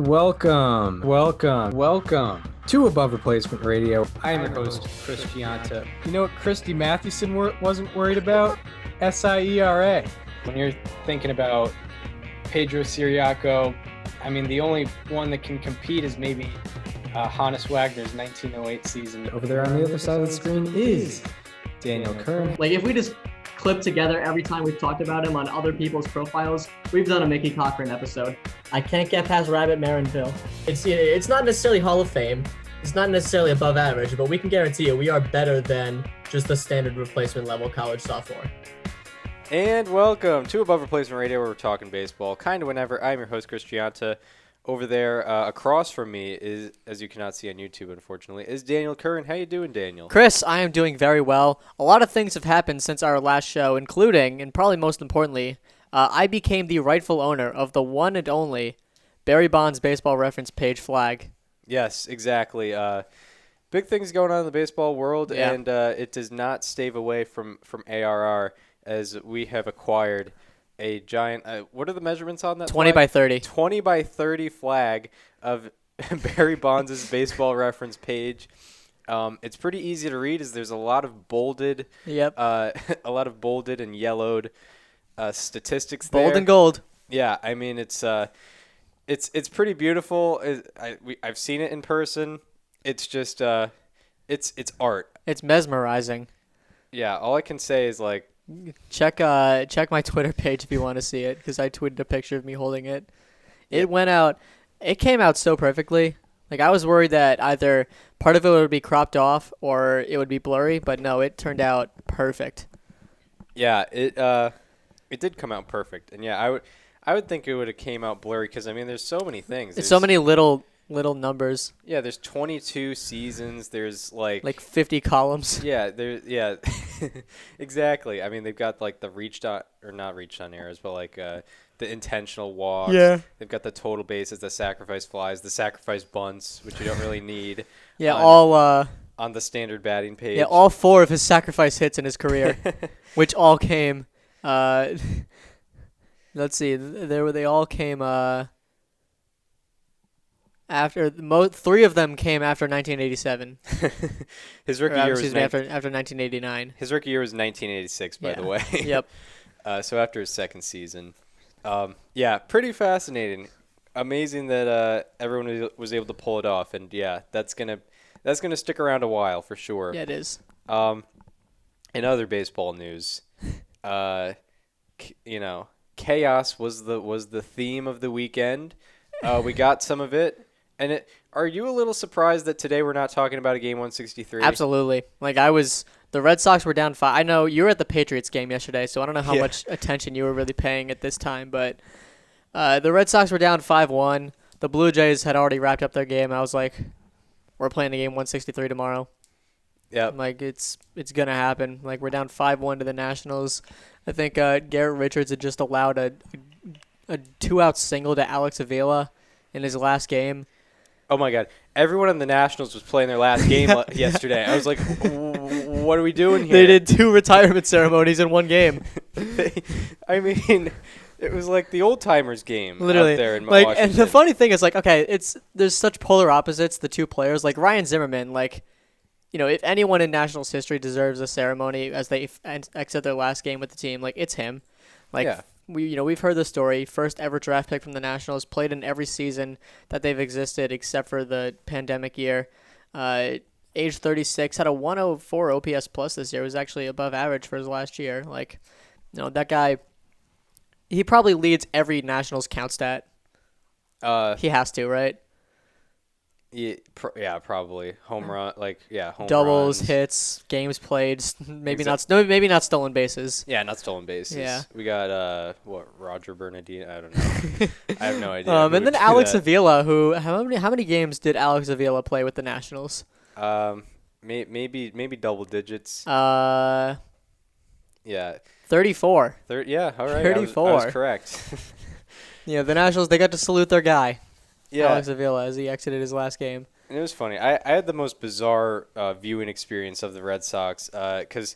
welcome to Above Replacement Radio. I am your host, Chris Gianta. You know what Christy Mathewson wasn't worried about? SIERA. When you're thinking about Pedro Ciriaco, I mean, the only one that can compete is maybe Hannes Wagner's 1908 season. Over there on the other side of the screen is Daniel Curran. Like, if we just clip together every time we've talked about him on other people's profiles, we've done a Mickey Cochran episode. I can't get past Rabbit Marinville. It's not necessarily Hall of Fame. It's not necessarily above average, but we can guarantee you we are better than just the standard replacement level college sophomore. And welcome to Above Replacement Radio, where we're talking baseball kind of whenever. I'm your host, Chris Gianta. Over there, across from me is, as you cannot see on YouTube, unfortunately, is Daniel Curran. How you doing, Daniel? Chris, I am doing very well. A lot of things have happened since our last show, including, and probably most importantly, I became the rightful owner of the one and only Barry Bonds Baseball Reference page flag. Yes, exactly. Big things going on in the baseball world, yeah. And it does not stave away from ARR, as we have acquired a giant, what are the measurements on that 20 flag? by 30. 20 by 30 flag of Barry Bonds' Baseball Reference page. It's pretty easy to read, as there's a lot of bolded, a lot of bolded and yellowed statistics there. Bold and gold. Yeah, I mean, it's pretty beautiful. I've seen it in person. It's just it's art. It's mesmerizing. Yeah, all I can say is, like, check my Twitter page if you want to see it, because I tweeted a picture of me holding it. It came out so perfectly. Like, I was worried that either part of it would be cropped off or it would be blurry, but no, it turned out perfect. Yeah, it did come out perfect. And yeah, I would think it would have came out blurry, because I mean, there's so many things. There's so many little numbers. Yeah, there's 22 seasons. There's like 50 columns. Yeah, exactly. I mean, they've got like the not reached on errors, but like the intentional walks. Yeah. They've got the total bases, the sacrifice flies, the sacrifice bunts, which you don't really need. Yeah, on the standard batting page. Yeah, all 4 of his sacrifice hits in his career, which all came. Let's see, they all came. After 3 of them came after 1987. His rookie year was after 1989. His rookie year was 1986, by the way. Yep. So after his second season, yeah, pretty fascinating. Amazing that everyone was able to pull it off, and yeah, that's gonna stick around a while for sure. Yeah, it is. In other baseball news, chaos was the theme of the weekend. We got some of it. And are you a little surprised that today we're not talking about a game 163? Absolutely. Like, the Red Sox were down 5. I know you were at the Patriots game yesterday, so I don't know how much attention you were really paying at this time, but the Red Sox were down 5-1. The Blue Jays had already wrapped up their game. I was like, we're playing the game 163 tomorrow. Yeah. Like, it's going to happen. Like, we're down 5-1 to the Nationals. I think Garrett Richards had just allowed a 2-out single to Alex Avila in his last game. Oh, my God. Everyone in the Nationals was playing their last game yesterday. I was like, what are we doing here? They did 2 retirement ceremonies in one game. I mean, it was like the old-timers game literally out there in like, Washington. And the funny thing is, like, okay, there's such polar opposites, the 2 players. Like, Ryan Zimmerman, like, you know, if anyone in Nationals history deserves a ceremony as they exit their last game with the team, like, it's him. Like, yeah. We've heard the story. First ever draft pick from the Nationals, played in every season that they've existed except for the pandemic year. Age 36, had a 104 OPS plus this year. It was actually above average for his last year. Like, that guy, he probably leads every Nationals count stat. He has to, right? Yeah, probably home run, home doubles, runs. hits, games played, maybe not stolen bases. Yeah, not stolen bases. Yeah, we got Roger Bernardino. I don't know. I have no idea. And then Alex Avila, who how many games did Alex Avila play with the Nationals? Maybe double digits. Yeah, 34. Yeah, all right. 34. I was correct. Yeah, the Nationals, they got to salute their guy. Yeah. Alex Avila, as he exited his last game. And it was funny. I had the most bizarre viewing experience of the Red Sox because,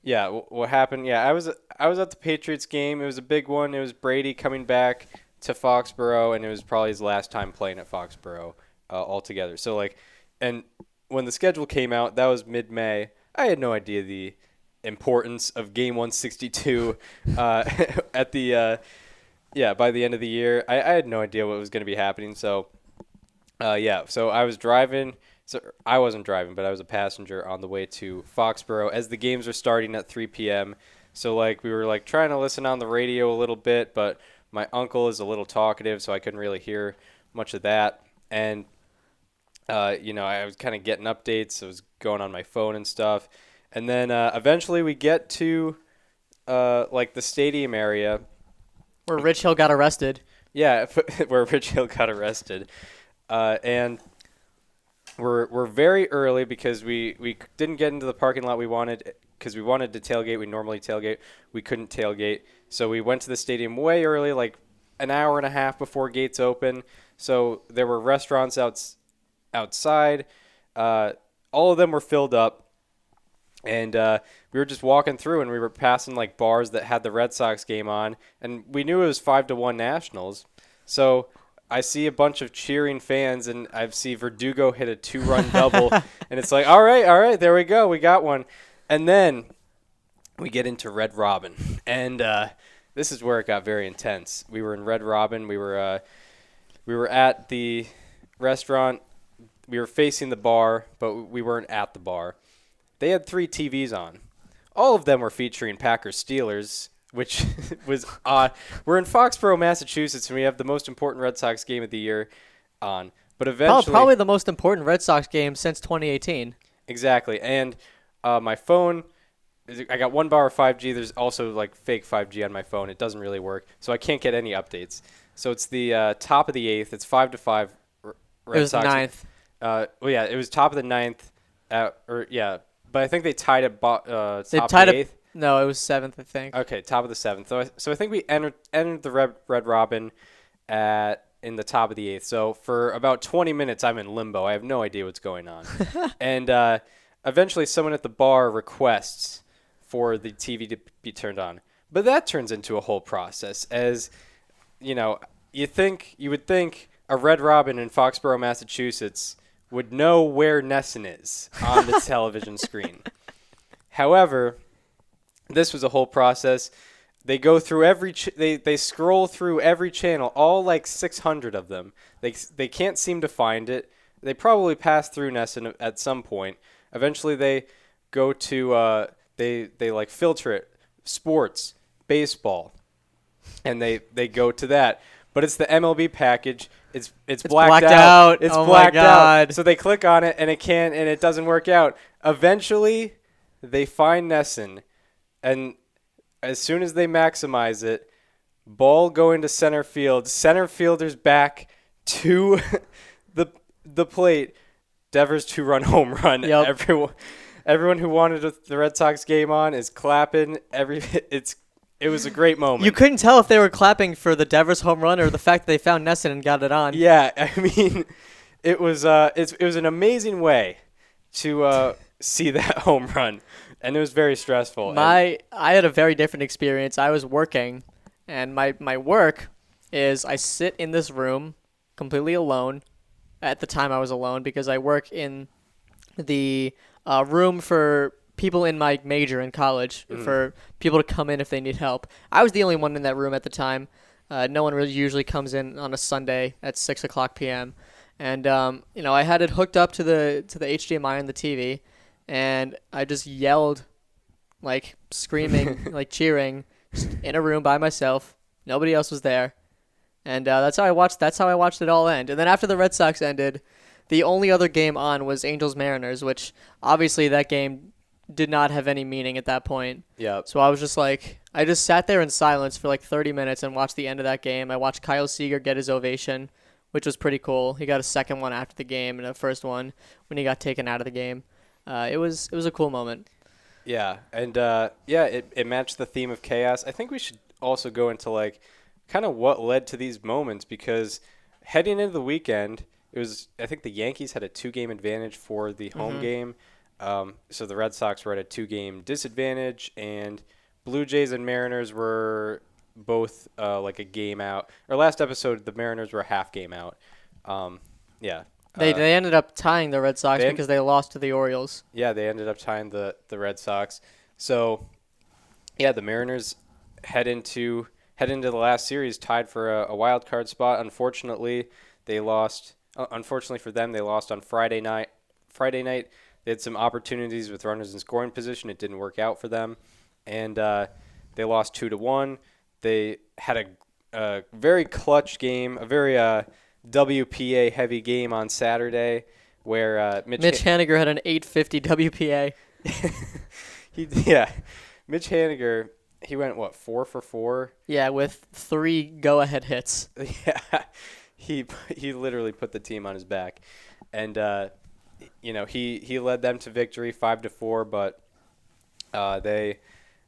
what happened? Yeah, I was at the Patriots game. It was a big one. It was Brady coming back to Foxborough, and it was probably his last time playing at Foxborough altogether. So, like, and when the schedule came out, that was mid-May. I had no idea the importance of Game 162 at the by the end of the year. I had no idea what was going to be happening. So, so I was driving. So I wasn't driving, but I was a passenger on the way to Foxborough as the games were starting at 3 p.m. So, like, we were, like, trying to listen on the radio a little bit, but my uncle is a little talkative, so I couldn't really hear much of that. And, I was kind of getting updates. I was going on my phone and stuff. And then eventually we get to, the stadium area. Where Rich Hill got arrested. Yeah, where Rich Hill got arrested. And we're very early because we didn't get into the parking lot we wanted because we wanted to tailgate. We normally tailgate. We couldn't tailgate. So we went to the stadium way early, like an hour and a half before gates open. So there were restaurants outside. All of them were filled up. And we were just walking through, and we were passing, like, bars that had the Red Sox game on. And we knew it was 5-1 Nationals. So I see a bunch of cheering fans, and I see Verdugo hit a 2-run double. And it's like, all right, there we go. We got one. And then we get into Red Robin. And this is where it got very intense. We were in Red Robin. We were at the restaurant. We were facing the bar, but we weren't at the bar. They had 3 TVs on. All of them were featuring Packers-Steelers, which was odd. We're in Foxborough, Massachusetts, and we have the most important Red Sox game of the year on. But eventually, probably the most important Red Sox game since 2018. Exactly. And my phone, I got 1 bar of 5G. There's also, like, fake 5G on my phone. It doesn't really work, so I can't get any updates. So it's the top of the 8th. It's 5-5 Red Sox. It was Sox. 9th. It was top of the 9th. But I think they tied at top of the 8th. No, it was 7th, I think. Okay, top of the 7th. So I think we entered the Red Robin in the top of the 8th. So for about 20 minutes, I'm in limbo. I have no idea what's going on. And eventually someone at the bar requests for the TV to be turned on. But that turns into a whole process. As, you would think a Red Robin in Foxborough, Massachusetts would know where Nesson is on the television screen. However, this was a whole process. They go through they scroll through every channel, all like 600 of them. They can't seem to find it. They probably pass through Nesson at some point. Eventually they go to they like filter it, sports, baseball, and they go to that. But it's the MLB package. It's blacked out. It's blacked out. So they click on it and it doesn't work out. Eventually, they find Nesson, and as soon as they maximize it, ball going to center field. Center fielder's back to the plate. Devers 2-run home run. Yep. Everyone who wanted the Red Sox game on is clapping. It was a great moment. You couldn't tell if they were clapping for the Devers home run or the fact that they found Nesson and got it on. Yeah, I mean, it was an amazing way to see that home run, and it was very stressful. I had a very different experience. I was working, and my work is I sit in this room completely alone. At the time, I was alone because I work in the room for people in my major in college, for people to come in if they need help. I was the only one in that room at the time. No one really usually comes in on a Sunday at 6:00 p.m. And I had it hooked up to the HDMI on the TV, and I just yelled, like screaming, like cheering, just in a room by myself. Nobody else was there, and that's how I watched it all end. And then after the Red Sox ended, the only other game on was Angels Mariners, which obviously that game did not have any meaning at that point. Yeah. So I was just like, I just sat there in silence for like 30 minutes and watched the end of that game. I watched Kyle Seager get his ovation, which was pretty cool. He got a second one after the game and a first one when he got taken out of the game. It was a cool moment. Yeah, and it matched the theme of chaos. I think we should also go into like kind of what led to these moments, because heading into the weekend, I think the Yankees had a 2-game advantage for the home game. So the Red Sox were at a 2-game disadvantage, and Blue Jays and Mariners were both like a game out. Or last episode, the Mariners were a half game out. Yeah. They ended up tying the Red Sox because they lost to the Orioles. Yeah, they ended up tying the Red Sox. So, yeah, the Mariners head into the last series tied for a wild card spot. Unfortunately, they lost. Unfortunately for them, they lost on Friday night. They had some opportunities with runners in scoring position. It didn't work out for them, and they lost 2-1. They had a very clutch game, a very WPA heavy game on Saturday, where Mitch Haniger had an 850 WPA. Mitch Haniger, he went 4 for 4. Yeah, with 3 go-ahead hits. Yeah, he literally put the team on his back, and he led them to victory 5-4. But they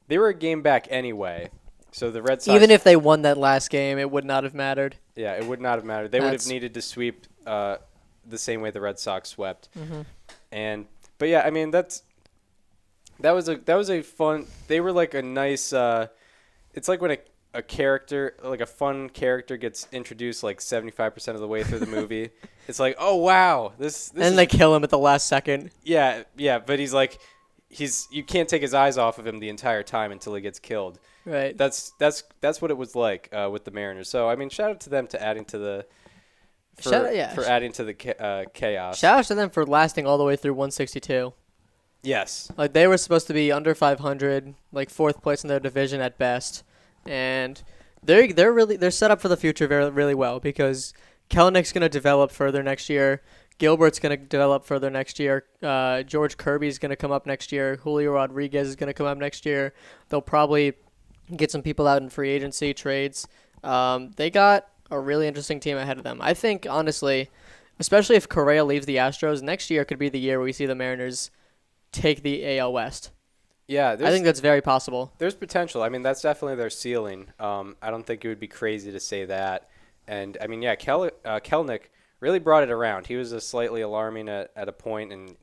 were a game back anyway. So the Red Sox, even if they won that last game, it would not have mattered. Yeah, it would not have mattered. They would have needed to sweep the same way the Red Sox swept. Mm-hmm. But yeah, I mean that was a fun. They were like a nice. It's like when a character, like a fun character, gets introduced like 75% of the way through the movie. It's like, oh wow, this. And they kill him at the last second. Yeah, but he's like, you can't take his eyes off of him the entire time until he gets killed. Right. That's what it was like with the Mariners. So I mean, shout out to them for adding to the chaos. Shout out to them for lasting all the way through 162. Yes. Like they were supposed to be under 500, like 4th place in their division at best, and they're set up for the future very really well because Kelenich's going to develop further next year. Gilbert's going to develop further next year. George Kirby's going to come up next year. Julio Rodriguez is going to come up next year. They'll probably get some people out in free agency trades. They got a really interesting team ahead of them. I think, honestly, especially if Correa leaves the Astros, next year could be the year where we see the Mariners take the AL West. Yeah, I think that's very possible. There's potential. I mean, that's definitely their ceiling. I don't think it would be crazy to say that. And, I mean, yeah, Kelenic really brought it around. He was a slightly alarming at a point and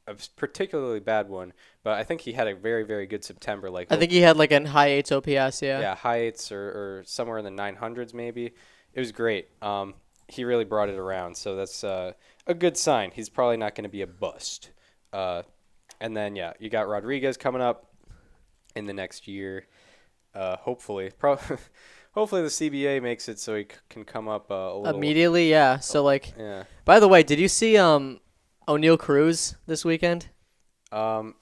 a particularly bad one, but I think he had a very, very good September. I think he had like a high 8s OPS, yeah. Yeah, high 8s or somewhere in the 900s maybe. It was great. He really brought it around, so that's a good sign. He's probably not going to be a bust. And then, yeah, you got Rodriguez coming up in the next year, hopefully. Hopefully the CBA makes it so he can come up a little. Immediately, yeah. So, yeah. By the way, did you see O'Neal Cruz this weekend? I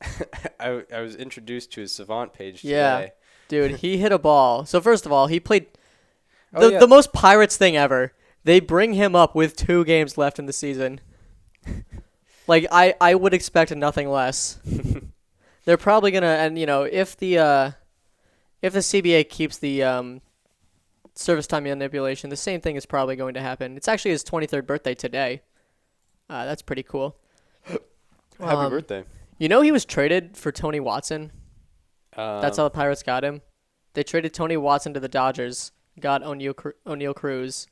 was introduced to his Savant page today. Yeah, dude, he hit a ball. So first of all, he played the most Pirates thing ever. They bring him up with 2 games left in the season. Like I would expect nothing less. They're probably gonna, and if the CBA keeps the service time manipulation, the same thing is probably going to happen. It's actually his 23rd birthday today. That's pretty cool. Happy birthday. You know he was traded for Tony Watson? That's how the Pirates got him. They traded Tony Watson to the Dodgers, got O'Neal Cruz.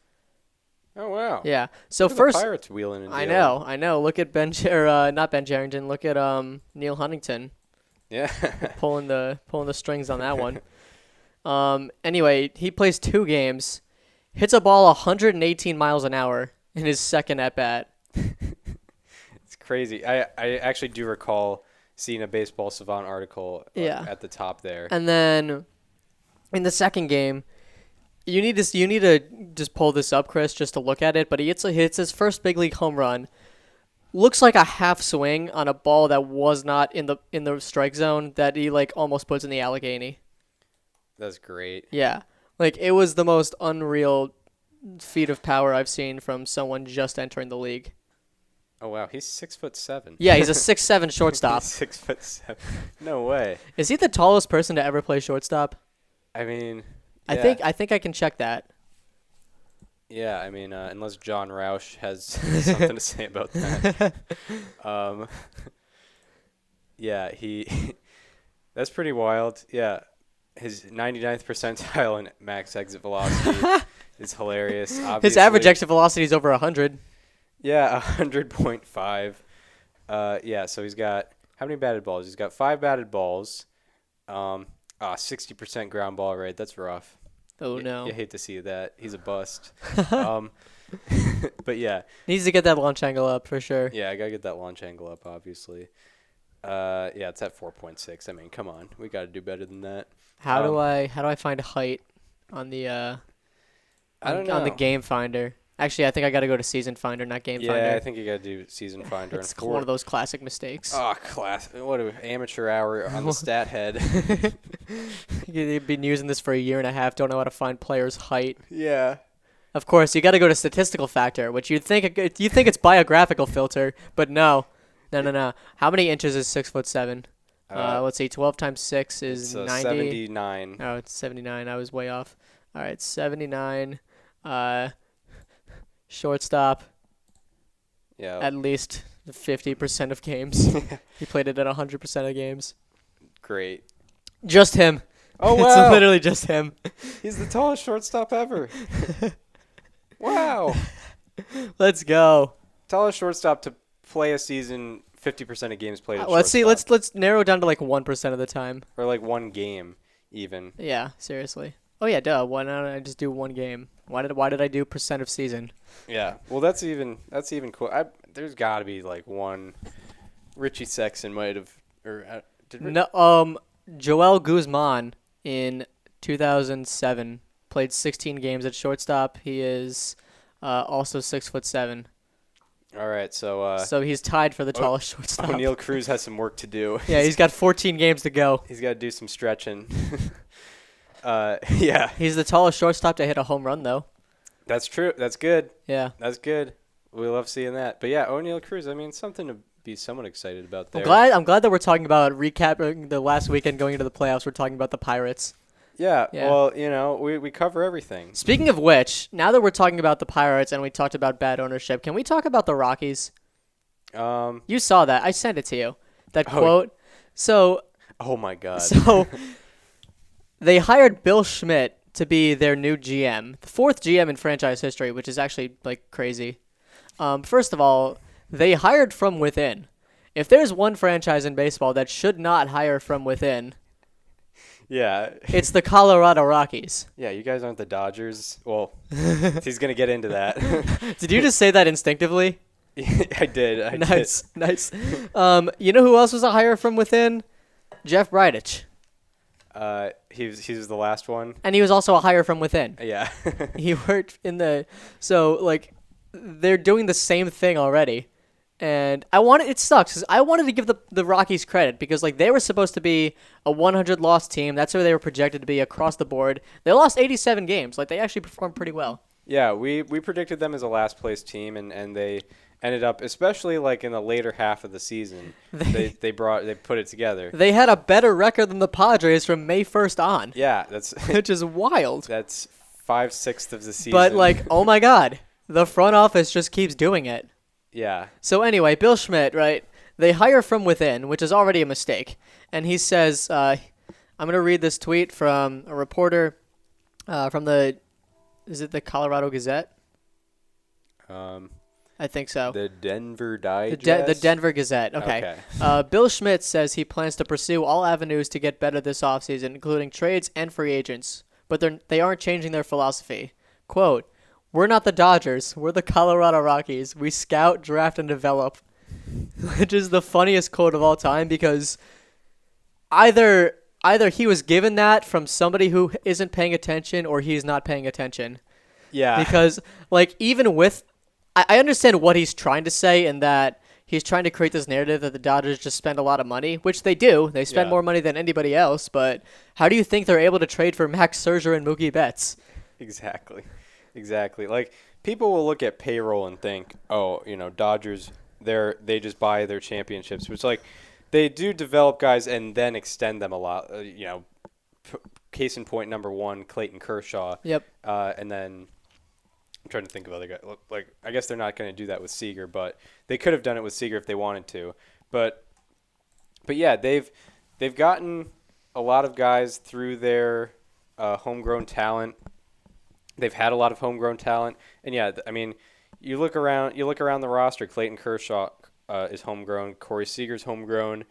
Oh, wow. Yeah. So look first, the Pirates wheeling and I dealing. know. Look at not Ben Jerrington. Look at Neil Huntington. Yeah. pulling the strings on that one. Anyway, he plays 2 games, hits a ball 118 miles an hour in his second at bat. It's crazy. I actually do recall seeing a Baseball Savant article at the top there. And then in the second game, you need to just pull this up, Chris, just to look at it. But he hits his first big league home run. Looks like a half swing on a ball that was not in the strike zone that he almost puts in the Allegheny. That's great. Yeah, it was the most unreal feat of power I've seen from someone just entering the league. Oh wow, he's 6'7". Yeah, he's a 6'7" shortstop. 6'7". No way. Is he the tallest person to ever play shortstop? I mean, yeah. I think I can check that. Yeah, I mean, unless John Roush has something to say about that. Yeah, that's pretty wild. Yeah, his 99th percentile in max exit velocity is hilarious. Obviously. His average exit velocity is over 100. Yeah, 100.5. Yeah, so he's got how many batted balls? He's got 5 batted balls. 60% ground ball rate. That's rough. Oh, no. You hate to see that. He's a bust. But yeah. Needs to get that launch angle up for sure. Yeah, I got to get that launch angle up, obviously. Yeah, it's at 4.6. I mean, come on. We got to do better than that. How do I find height on the I don't know. on the game finder? Actually, I think I got to go to season finder, not game finder. Yeah, I think you got to do season finder. It's one of those classic mistakes. Oh, what a amateur hour on the stat head. You've been using this for a year and a half. Don't know how to find players' height. Yeah. Of course, you got to go to statistical factor, which you think it's biographical filter, but no. How many inches is 6'7"? Let's see. 12 times 6 is 90. 79. Oh, it's 79. I was way off. All right, 79. Shortstop. Yeah. At least 50% of games. He played it at 100% of games. Great. Just him. Oh, wow. It's literally just him. He's the tallest shortstop ever. Wow. Let's go. Tallest shortstop to play a season 50% of games played at Let's see. shortstop. Let's narrow down to like 1% of the time. Or like one game even. Yeah, seriously. Oh yeah, duh. Why don't I just do one game? Why did I do percent of season? Yeah. Well, that's even cool. There's got to be like one. Richie Sexton might have Joel Guzman in 2007 played 16 games at shortstop. He is also 6'7". All right, so he's tied for the tallest shortstop. O'Neal Cruz has some work to do. Yeah, he's got 14 games to go. He's got to do some stretching. Yeah. He's the tallest shortstop to hit a home run, though. That's true. That's good. Yeah. That's good. We love seeing that. But yeah, O'Neal Cruz, I mean, something to be somewhat excited about there. I'm glad that we're talking about recapping the last weekend going into the playoffs. We're talking about the Pirates. Yeah. Well, we cover everything. Speaking of which, now that we're talking about the Pirates and we talked about bad ownership, can we talk about the Rockies? You saw that. I sent it to you. That quote. So. Oh, my God. So they hired Bill Schmidt to be their new GM, the fourth GM in franchise history, which is actually like crazy. First of all, they hired from within. If there's one franchise in baseball that should not hire from within, yeah, it's the Colorado Rockies. Yeah, you guys aren't the Dodgers. Well, he's gonna get into that. Did you just say that instinctively? I did. Nice. You know who else was a hire from within? Jeff Bridich. He was the last one, and he was also a hire from within. Yeah. He worked in they're doing the same thing already, and it sucks because I wanted to give the Rockies credit because like they were supposed to be a 100 loss team. That's where they were projected to be across the board. They lost 87 games. Like they actually performed pretty well. Yeah, we predicted them as a last place team, and they ended up, especially like in the later half of the season, they put it together. They had a better record than the Padres from May 1st on. Yeah, which is wild. That's 5/6 of the season. But like, oh my God, the front office just keeps doing it. Yeah. So anyway, Bill Schmidt, right? They hire from within, which is already a mistake. And he says, I'm going to read this tweet from a reporter from is it the Colorado Gazette? I think so. The Denver Digest? The Denver Gazette. Okay. Bill Schmidt says he plans to pursue all avenues to get better this offseason, including trades and free agents. But they aren't changing their philosophy. Quote, "We're not the Dodgers. We're the Colorado Rockies. We scout, draft, and develop." Which is the funniest quote of all time because either he was given that from somebody who isn't paying attention or he's not paying attention. Yeah. Because like even with I understand what he's trying to say in that he's trying to create this narrative that the Dodgers just spend a lot of money, which they do. They spend more money than anybody else, but how do you think they're able to trade for Max Scherzer and Mookie Betts? Exactly. Like, people will look at payroll and think, oh, Dodgers, they just buy their championships, which, like, they do develop guys and then extend them a lot. Case in point, number one, Clayton Kershaw. Yep. And then I'm trying to think of other guys. Like, I guess they're not going to do that with Seager, but they could have done it with Seager if they wanted to. But yeah, they've gotten a lot of guys through their homegrown talent. They've had a lot of homegrown talent, and yeah, I mean, you look around the roster. Clayton Kershaw is homegrown. Corey Seager's homegrown.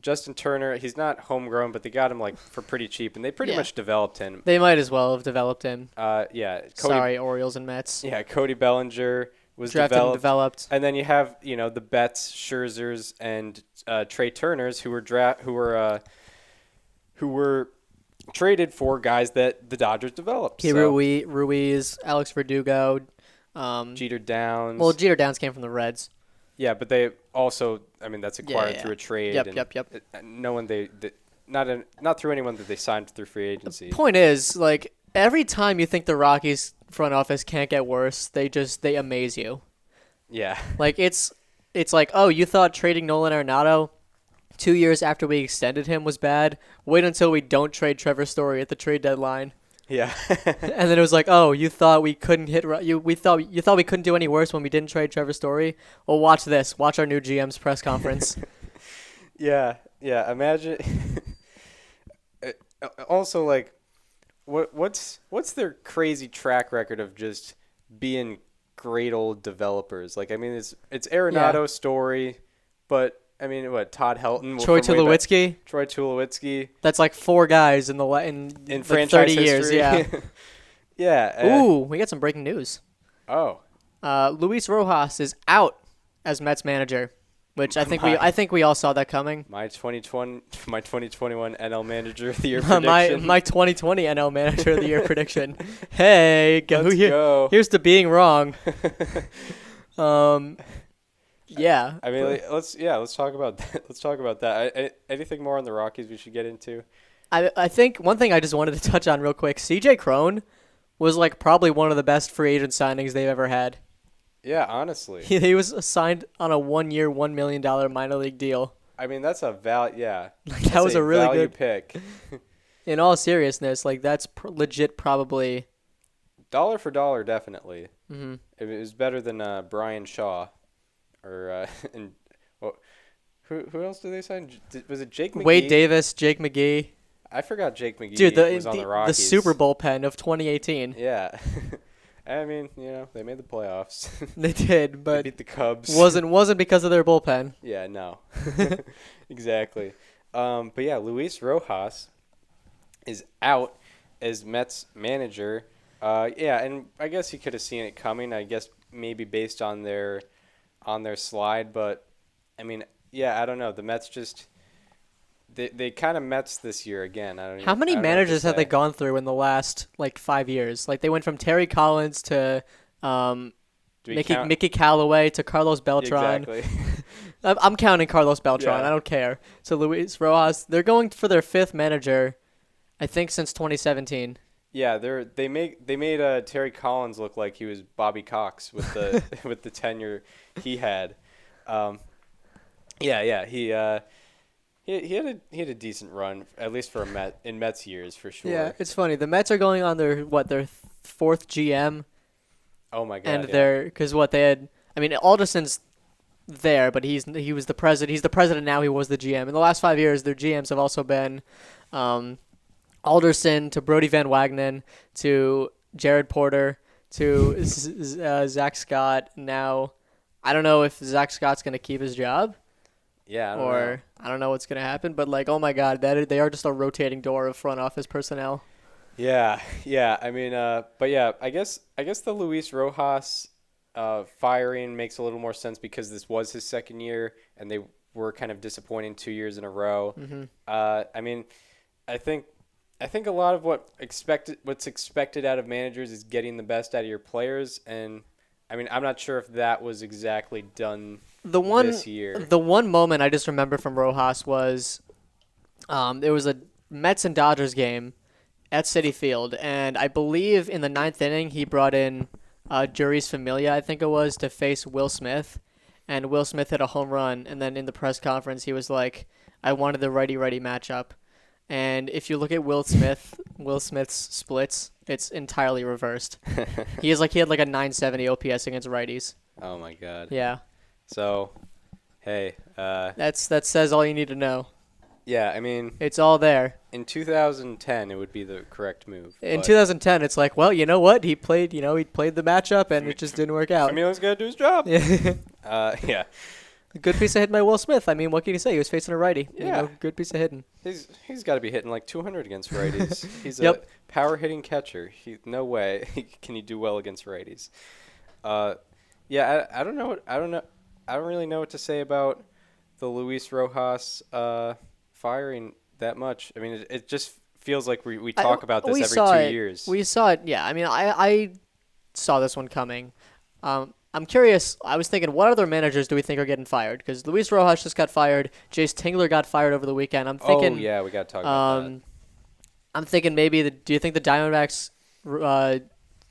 Justin Turner, he's not homegrown, but they got him like for pretty cheap, and they pretty much developed him. They might as well have developed him. Sorry, Orioles and Mets. Yeah, Cody Bellinger was drafted and developed. And then you have, the Betts, Scherzers, and Trey Turners who were traded for guys that the Dodgers developed. Ruiz, Alex Verdugo, Jeter Downs. Well, Jeter Downs came from the Reds. Yeah, but they also, that's acquired through a trade. Yep. No one not through anyone that they signed through free agency. The point is, like, every time you think the Rockies front office can't get worse, they amaze you. Yeah. Like, it's like, oh, you thought trading Nolan Arenado 2 years after we extended him was bad? Wait until we don't trade Trevor Story at the trade deadline. Yeah. And then it was like, oh, you thought we couldn't we thought we couldn't do any worse when we didn't trade Trevor Story? Well, watch this. Watch our new GM's press conference. Yeah. Imagine. Also, like, what's their crazy track record of just being great old developers? Like, it's Arenado, Story, but Todd Helton, Troy Tulowitzki. That's like 4 guys in franchise like 30 history. years. Yeah. Yeah. Ooh, we got some breaking news. Oh. Luis Rojas is out as Mets manager, which I think we all saw that coming. My 2021 NL Manager of the Year prediction. my 2020 NL Manager of the Year prediction. Hey, Let's go. Here's to being wrong. Yeah. Let's talk about that. Let's talk about that. Anything more on the Rockies we should get into? I think one thing I just wanted to touch on real quick, CJ Crone was like probably one of the best free agent signings they've ever had. Yeah, honestly. He was signed on a 1-year, $1 million minor league deal. That's a value. Yeah. That was a really value good pick. In all seriousness, like that's legit probably. Dollar for dollar, definitely. Mm-hmm. It was better than Brian Shaw. Who else did they sign? Was it Jake McGee? Wade Davis, Jake McGee. I forgot Jake McGee was on the the Rockies. Super Bowl pen of 2018. Yeah. They made the playoffs. They did, but they beat the Cubs. Wasn't because of their bullpen. Yeah, no. Exactly. But yeah, Luis Rojas is out as Mets manager. And I guess he could have seen it coming. I guess maybe based on their slide, but I don't know. The Mets just they kind of Mets this year again. How many managers have they gone through in the last 5 years? Like they went from Terry Collins to Mickey Callaway to Carlos Beltran. Exactly. I'm counting Carlos Beltran. Yeah. I don't care. So Luis Rojas, they're going for their 5th manager, I think, since 2017. Yeah, they made Terry Collins look like he was Bobby Cox with the with the tenure he had. He had a decent run, at least for in Mets years for sure. Yeah, it's funny. The Mets are going on their 4th GM. Oh my god! And because they had, Alderson's there, but he was the president. He's the president now. He was the GM. In the last 5 years, their GMs have also been. Alderson to Brody Van Wagenen to Jared Porter to Zach Scott. Now, I don't know if Zach Scott's going to keep his job. Yeah, I don't know what's going to happen. But, oh, my God, they are just a rotating door of front office personnel. Yeah. But, yeah, I guess the Luis Rojas firing makes a little more sense because this was his second year, and they were kind of disappointing 2 years in a row. Mm-hmm. I think a lot of what's expected out of managers is getting the best out of your players, and I'm not sure if that was exactly done this year. The one moment I just remember from Rojas was there was a Mets and Dodgers game at Citi Field, and I believe in the 9th inning he brought in Juris Familia, I think it was, to face Will Smith, and Will Smith hit a home run, and then in the press conference he was like, I wanted the righty-righty matchup. And if you look at Will Smith's splits, it's entirely reversed. He had a 970 OPS against righties. Oh my god. Yeah. So, hey, that says all you need to know. Yeah, it's all there. In 2010, it would be the correct move. In 2010, it's like, well, you know what? He played the matchup, and it just didn't work out. Familia's got to do his job. Yeah. Yeah. A good piece of hitting by Will Smith. I mean, what can you say? He was facing a righty. Yeah. Good piece of hitting. He's got to be hitting like 200 against righties. He's Yep. a power hitting catcher. No way can he do well against righties. Yeah, I don't know. I don't really know what to say about the Luis Rojas firing that much. I mean, it just feels like we talk about this every 2 years. We saw it. Yeah, I mean, I saw this one coming. I'm curious. I was thinking, what other managers do we think are getting fired? Because Luis Rojas just got fired. Jayce Tingler got fired over the weekend. I'm thinking. Oh yeah, we got to talk about that. I'm thinking maybe. Do you think the Diamondbacks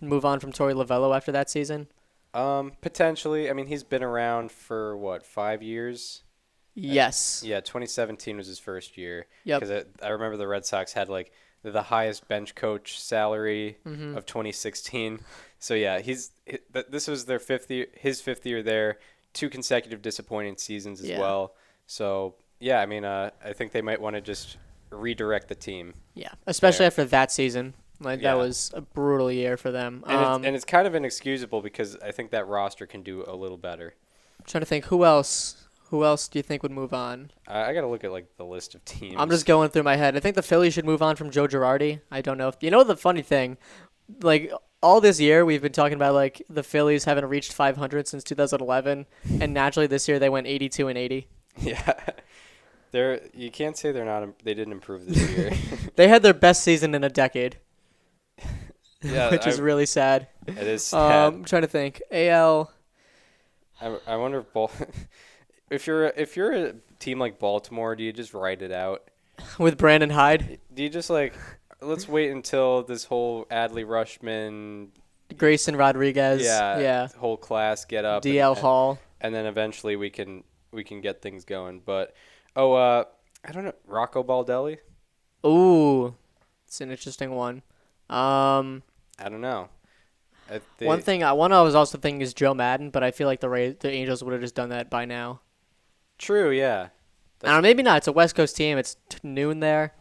move on from Torey Lovullo after that season? Potentially. I mean, he's been around for what, 5 years? Yes. Yeah, 2017 was his first year. Yep. Because I remember the Red Sox had like the highest bench coach salary Mm-hmm. of 2016. So yeah, this was their his fifth year there. 2 consecutive disappointing seasons as well. So yeah, I mean, I think they might want to just redirect the team. Yeah, especially after that season. That was a brutal year for them. And it's kind of inexcusable because I think that roster can do a little better. I'm trying to think who else. Who else do you think would move on? I got to look at like the list of teams. I'm just going through my head. I think the Phillies should move on from Joe Girardi. I don't know if you know the funny thing, like all this year we've been talking about like the Phillies haven't reached 500 since 2011, and naturally this year they went 82-80. Yeah, you can't say they didn't improve this year. They had their best season in a decade. Yeah, which is really sad. It is sad. I'm trying to think. AL. I wonder if if you're a team like Baltimore, do you just write it out with Brandon Hyde? Do you just like let's wait until this whole Adley Rutschman, Grayson Rodriguez, whole class get up, DL Hall, and then eventually we can get things going. But I don't know, Rocco Baldelli. Ooh, it's an interesting one. I don't know. One I was also thinking is Joe Madden, but I feel like the Angels would have just done that by now. True, yeah. I don't know, maybe not. It's a West Coast team. It's noon there.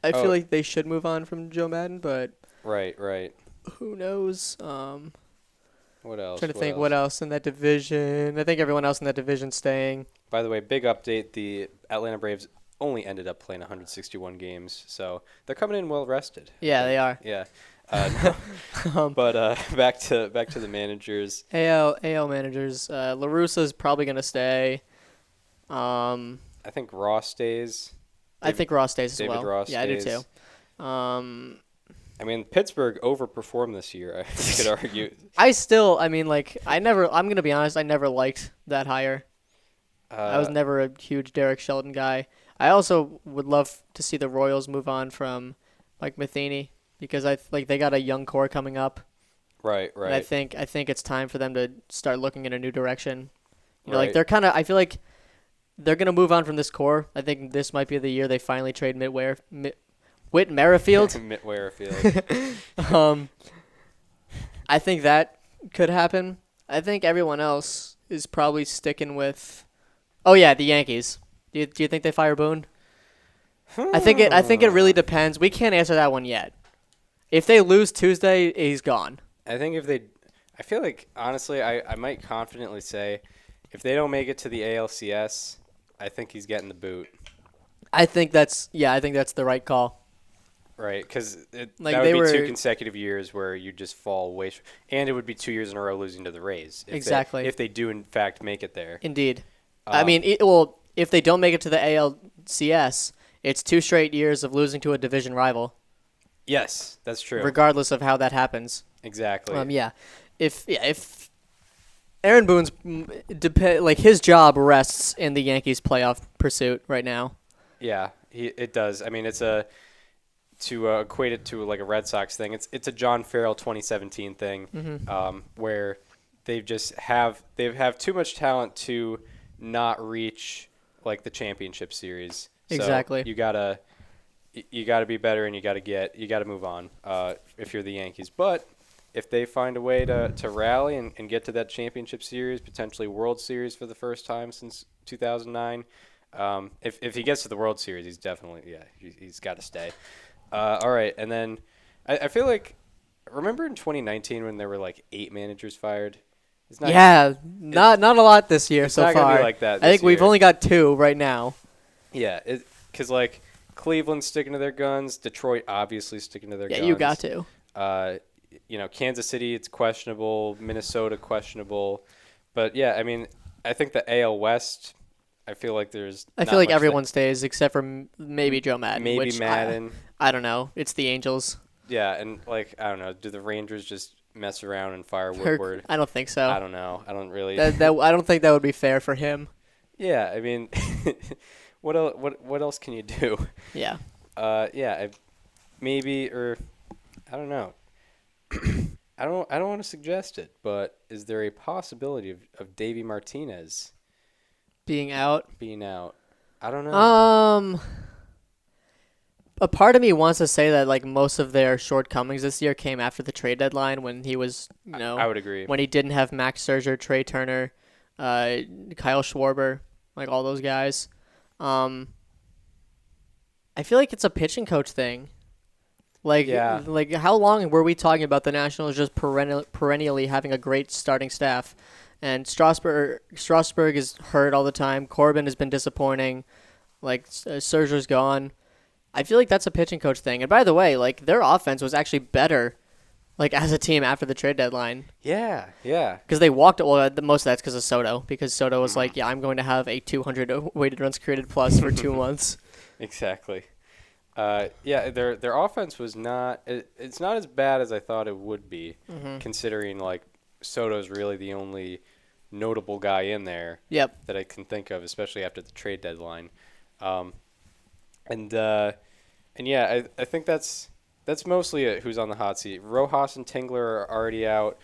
I feel like they should move on from Joe Madden, but right. Who knows? What else? Trying to think what else in that division. I think everyone else in that division staying. By the way, big update: the Atlanta Braves only ended up playing 161 games, so they're coming in well rested. Yeah, they are. Yeah. But back to the managers. AL managers. La Russa's probably gonna stay. I think Ross stays. I think Ross stays as well. David Ross stays. I do too. I mean, Pittsburgh overperformed this year, I could argue. I'm gonna be honest. I never liked that hire. I was never a huge Derek Shelton guy. I also would love to see the Royals move on from Mike Matheny because they got a young core coming up. Right. And I think it's time for them to start looking in a new direction. You know, right. like they're kind of. I feel like they're gonna move on from this core. I think this might be the year they finally trade Whit Merrifield. Mitt Werefield. I think that could happen. I think everyone else is probably sticking with. Oh yeah, the Yankees. Do you think they fire Boone? I think it really depends. We can't answer that one yet. If they lose Tuesday, he's gone. I feel like honestly, I might confidently say, if they don't make it to the ALCS, I think he's getting the boot. I think that's the right call. Right, because that would be 2 consecutive years where you just fall way and it would be 2 years in a row losing to the Rays. If they do, in fact, make it there. Indeed. If they don't make it to the ALCS, it's 2 straight years of losing to a division rival. Yes, that's true. Regardless of how that happens. Exactly. If Aaron Boone's his job rests in the Yankees' playoff pursuit right now. Yeah, it does. I mean, it's to equate it to like a Red Sox thing. It's a John Farrell 2017 thing, where they have too much talent to not reach like the championship series. Exactly. So you gotta be better, and you gotta move on if you're the Yankees. But if they find a way to rally and get to that championship series, potentially World Series for the first time since 2009, if he gets to the World Series, he's definitely he's got to stay. All right, and then I feel like remember in 2019 when there were like 8 managers fired. It's not, yeah, not a lot this year it's so not gonna far. be like that I think this we've year. only got 2 right now. Yeah, because like Cleveland's sticking to their guns. Detroit obviously sticking to their guns. Yeah, you got to. Kansas City, it's questionable. Minnesota, questionable. But yeah, I mean, I think the AL West, I feel like there's. I feel like everyone stays except for maybe Joe Madden. Maybe which Madden. I don't know. It's the Angels. Yeah, and like I don't know. Do the Rangers just mess around and fire Woodward? I don't think so. I don't know. I don't really. I don't think that would be fair for him. Yeah, I mean, what else can you do? Yeah. Maybe or I don't know. I don't want to suggest it, but is there a possibility of Davey Martinez being out? I don't know. A part of me wants to say that like most of their shortcomings this year came after the trade deadline when he was, I would agree. When he didn't have Max Scherzer, Trey Turner, Kyle Schwarber, like all those guys. I feel like it's a pitching coach thing. Like how long were we talking about the Nationals just perennially having a great starting staff? And Strasburg is hurt all the time. Corbin has been disappointing. Like Scherzer's gone. I feel like that's a pitching coach thing. And by the way, like their offense was actually better, like as a team after the trade deadline. Yeah. Because they walked. Well, most of that's because of Soto. Because Soto was like, yeah, I'm going to have a 200 weighted runs created plus for 2 months. Exactly. Their offense was not. It's not as bad as I thought it would be, considering like Soto's really the only notable guy in there. Yep. That I can think of, especially after the trade deadline. I think that's mostly it. Who's on the hot seat? Rojas and Tingler are already out.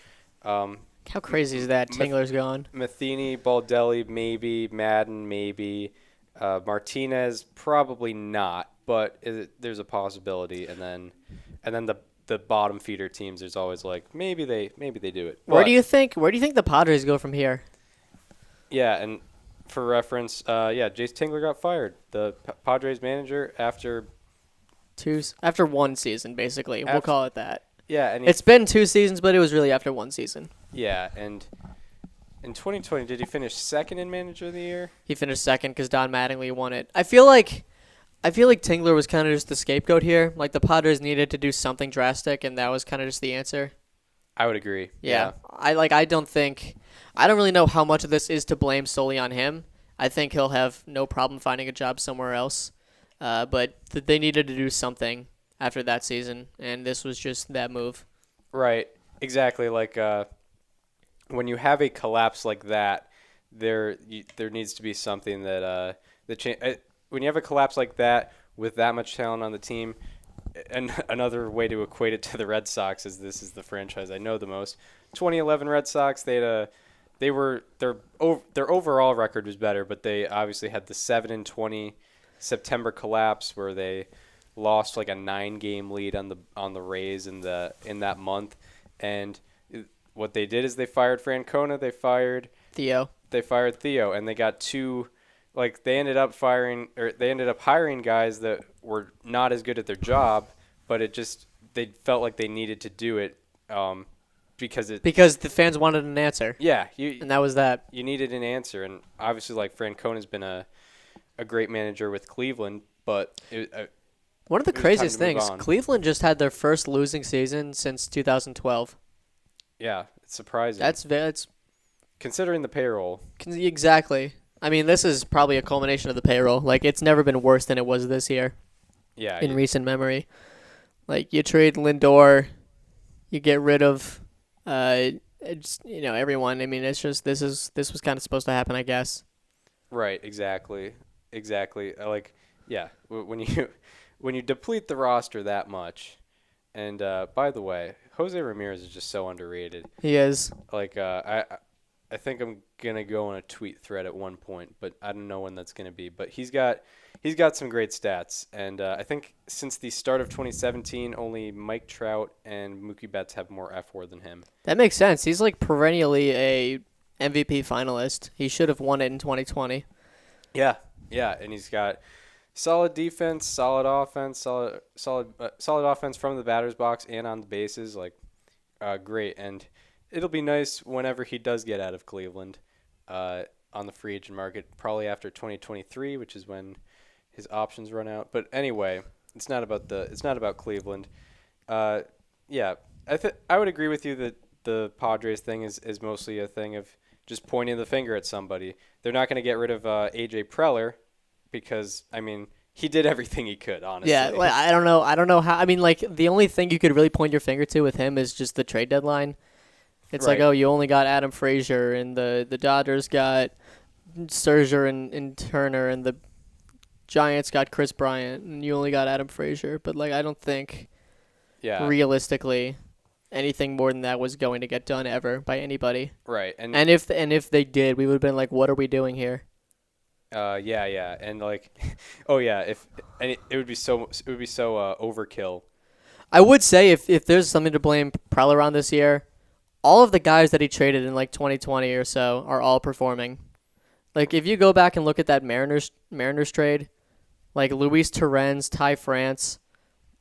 How crazy is that? Tingler's gone. Matheny, Baldelli, maybe. Madden, maybe. Martinez, probably not. But there's a possibility, and then the bottom feeder teams. There's always like maybe they do it. Where do you think the Padres go from here? Yeah, and for reference, Jayce Tingler got fired. The Padres manager after one season, basically. We'll call it that. Yeah, and it's been 2 seasons, but it was really after 1 season. Yeah, and in 2020, did he finish second in Manager of the Year? He finished second because Don Mattingly won it. I feel like Tingler was kind of just the scapegoat here. Like the Padres needed to do something drastic, and that was kind of just the answer. I would agree. Yeah. I don't really know how much of this is to blame solely on him. I think he'll have no problem finding a job somewhere else. But they needed to do something after that season, and this was just that move. Right. Exactly. Like when you have a collapse like that, there needs to be something that when you have a collapse like that with that much talent on the team. And another way to equate it to the Red Sox is this is the franchise I know the most. 2011 Red Sox, their overall record was better, but they obviously had the 7-20 September collapse where they lost like a 9-game lead on the Rays in that month. And what they did is they fired Francona, they fired Theo, and they got 2. Like they ended up hiring guys that were not as good at their job, but they felt like they needed to do it because the fans wanted an answer. Yeah, and that was that. You needed an answer, and obviously, like Francona's been a great manager with Cleveland, but one of the craziest things, Cleveland just had their first losing season since 2012. Yeah, it's surprising. That's considering the payroll. Exactly. I mean, this is probably a culmination of the payroll. Like, it's never been worse than it was this year. Yeah. In recent memory. Like, you trade Lindor, you get rid of, everyone. I mean, it's just this was kind of supposed to happen, I guess. Right. Exactly. Like, yeah. When you deplete the roster that much, and by the way, Jose Ramirez is just so underrated. He is. Like, I think I'm gonna go on a tweet thread at one point, but I don't know when that's gonna be. But he's got some great stats, and I think since the start of 2017, only Mike Trout and Mookie Betts have more F4 than him. That makes sense. He's like perennially a MVP finalist. He should have won it in 2020. Yeah, and he's got solid defense, solid offense, solid offense from the batter's box and on the bases. Like, great. And it'll be nice whenever he does get out of Cleveland on the free agent market, probably after 2023, which is when his options run out. But anyway, it's not about Cleveland. Yeah, I would agree with you that the Padres thing is mostly a thing of just pointing the finger at somebody. They're not going to get rid of AJ Preller because, I mean, he did everything he could, honestly. Yeah, well, I don't know how. I mean, like, the only thing you could really point your finger to with him is just the trade deadline. It's Right. like, oh, you only got Adam Frazier, and the Dodgers got Scherzer and Turner, and the Giants got Chris Bryant, and you only got Adam Frazier. But, like, I don't think realistically anything more than that was going to get done ever by anybody. Right. And if they did, we would have been like, what are we doing here? Yeah, and like, oh yeah, it would be so overkill. I would say if there's something to blame Preller on this year, all of the guys that he traded in like 2020 or so are all performing. Like if you go back and look at that Mariners trade, like Luis Torrens, Ty France,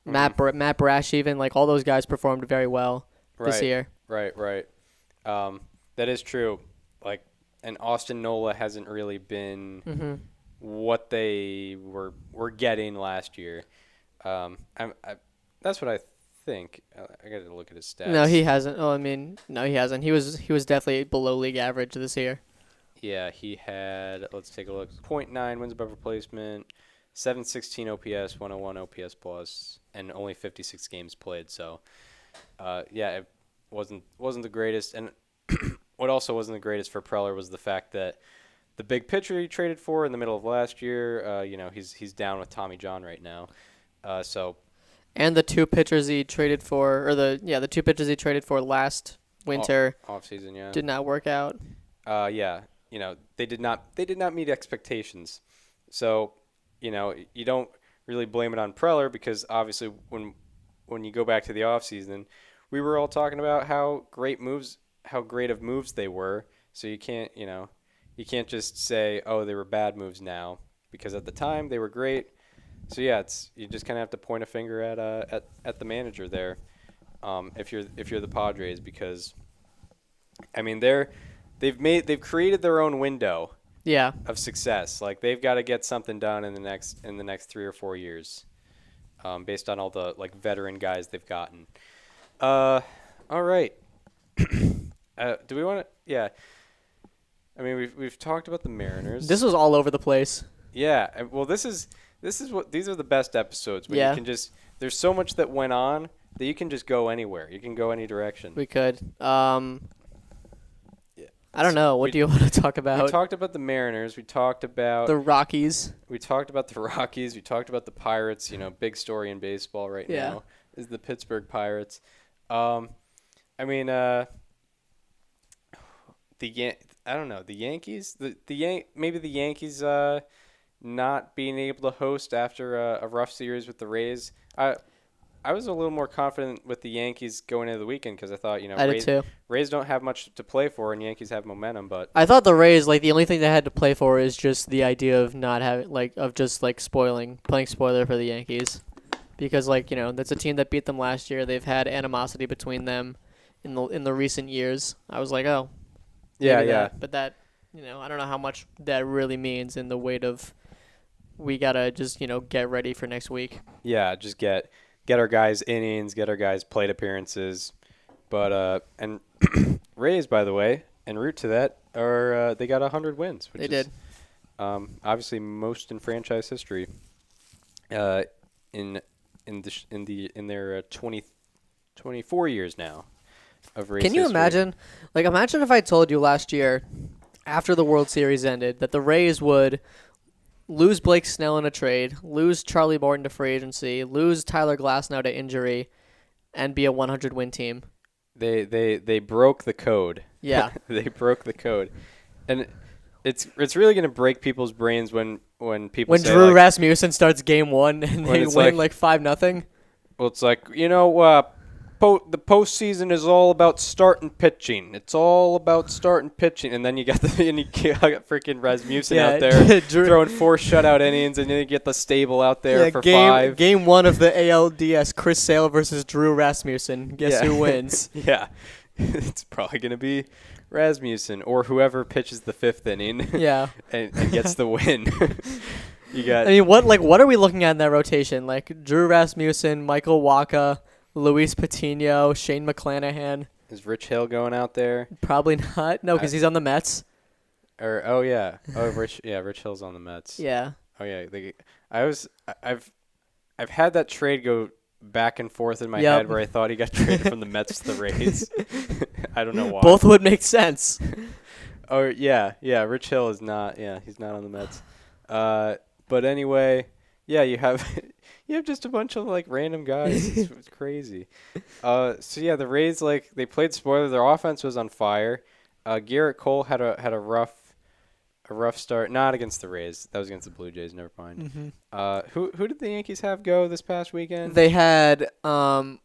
Matt Brash, even like all those guys performed very well this year. Right. That is true. Like, and Austin Nola hasn't really been what they were getting last year. That's what I think. I got to look at his stats. No, he hasn't. Oh, I mean, no, he hasn't. He was definitely below league average this year. Yeah, he had. Let's take a look. 0.9 wins above replacement, 716 OPS, 101 OPS plus, and only 56 games played. So, yeah, it wasn't the greatest. And what also wasn't the greatest for Preller was the fact that the big pitcher he traded for in the middle of last year, he's down with Tommy John right now. And the two pitchers he traded for, the two pitchers he traded for last winter, off season, yeah, did not work out. Yeah, they did not meet expectations. So, you don't really blame it on Preller because obviously when you go back to the offseason, we were all talking about how great of moves they were. So you can't just say, oh, they were bad moves now, because at the time they were great. So yeah, you just kind of have to point a finger at the manager there, if you're the Padres, because I mean they've created their own window of success. Like they've got to get something done in the next 3 or 4 years, based on all the like veteran guys they've gotten. All right. Do we want to? Yeah. I mean, we've talked about the Mariners. This was all over the place. Yeah. Well, these are the best episodes when you can just. There's so much that went on that you can just go anywhere. You can go any direction. We could. I don't know. What do you want to talk about? We talked about the Mariners. We talked about the Rockies. We talked about the Rockies. We talked about the Pirates. Big story in baseball right now is the Pittsburgh Pirates. I mean, I don't know, the Yankees. Maybe the Yankees not being able to host after a rough series with the Rays. I was a little more confident with the Yankees going into the weekend because I thought, I did too. Rays don't have much to play for and Yankees have momentum. But I thought the Rays, like the only thing they had to play for is just the idea of not having playing spoiler for the Yankees, because that's a team that beat them last year. They've had animosity between them in the recent years. I was like, oh, yeah. But that, I don't know how much that really means in the weight of we gotta just get ready for next week. Yeah, just get our guys innings, get our guys plate appearances. But and Rays, by the way, en route to that, they got 100 wins. Which did. Obviously most in franchise history. In their 24 years now of Rays. Can you imagine? Imagine if I told you last year, after the World Series ended, that the Rays would lose Blake Snell in a trade, lose Charlie Morton to free agency, lose Tyler Glasnow to injury, and be a 100-win team. They broke the code. Yeah. They broke the code. And it's really going to break people's brains when people say Drew Rasmussen starts game 1 and they win 5-0. Well, it's like, the postseason is all about starting pitching. It's all about starting pitching, and then you got freaking Rasmussen out there throwing 4 shutout innings, and then you get the stable out there for 5. Game 1 of the ALDS, Chris Sale versus Drew Rasmussen. Guess who wins? Yeah, it's probably going to be Rasmussen or whoever pitches the 5th inning. Yeah. and gets the win. You got. I mean, what are we looking at in that rotation? Like Drew Rasmussen, Michael Wacha, Luis Patino, Shane McClanahan. Is Rich Hill going out there? Probably not. No, because he's on the Mets. Rich Hill's on the Mets. Yeah. Oh yeah, I've had that trade go back and forth in my head where I thought he got traded from the Mets to the Rays. I don't know why. Both would make sense. Oh yeah, Rich Hill is not. Yeah, he's not on the Mets. But anyway, yeah, you have just a bunch of like random guys. It's crazy. So yeah, the Rays they played spoiler. Their offense was on fire. Garrett Cole had a rough start. Not against the Rays. That was against the Blue Jays. Never mind. Mm-hmm. Who did the Yankees have go this past weekend? They had Tyon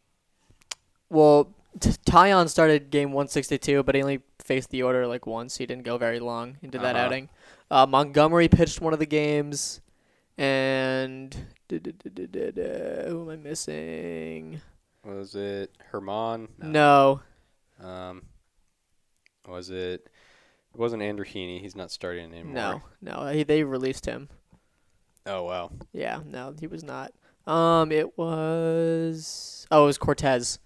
started game 162, but he only faced the order like once. He didn't go very long into that outing. Montgomery pitched one of the games, and who am I missing? Was it Herman? No. Was it? It wasn't Andrew Heaney. He's not starting anymore. No. They released him. Oh wow. Yeah, no, he was not. It was Cortez.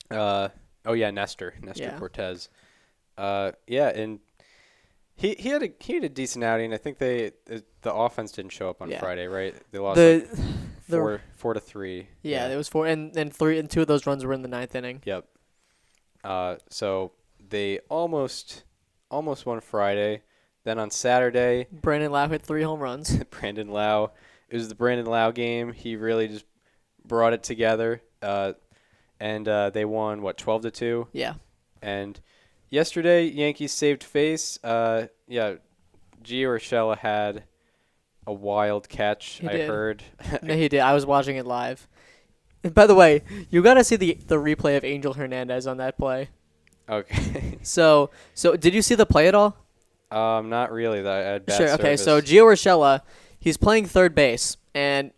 Nestor Cortez. And he had a decent outing. I think the offense didn't show up on Friday, right? They lost 4-3. Yeah, it was 4 and 3 and 2 of those runs were in the 9th inning. Yep. So they almost won Friday. Then on Saturday, Brandon Lau hit 3 home runs. Brandon Lau. It was the Brandon Lau game. He really just brought it together. And they won 12-2. Yeah. And yesterday, Yankees saved face. Gio Urshela had a wild catch. I heard. No, he did. I was watching it live. And by the way, you got to see the replay of Angel Hernandez on that play. Okay. So did you see the play at all? Not really. I had bad Sure. Okay. service. So Gio Urshela, he's playing third base, and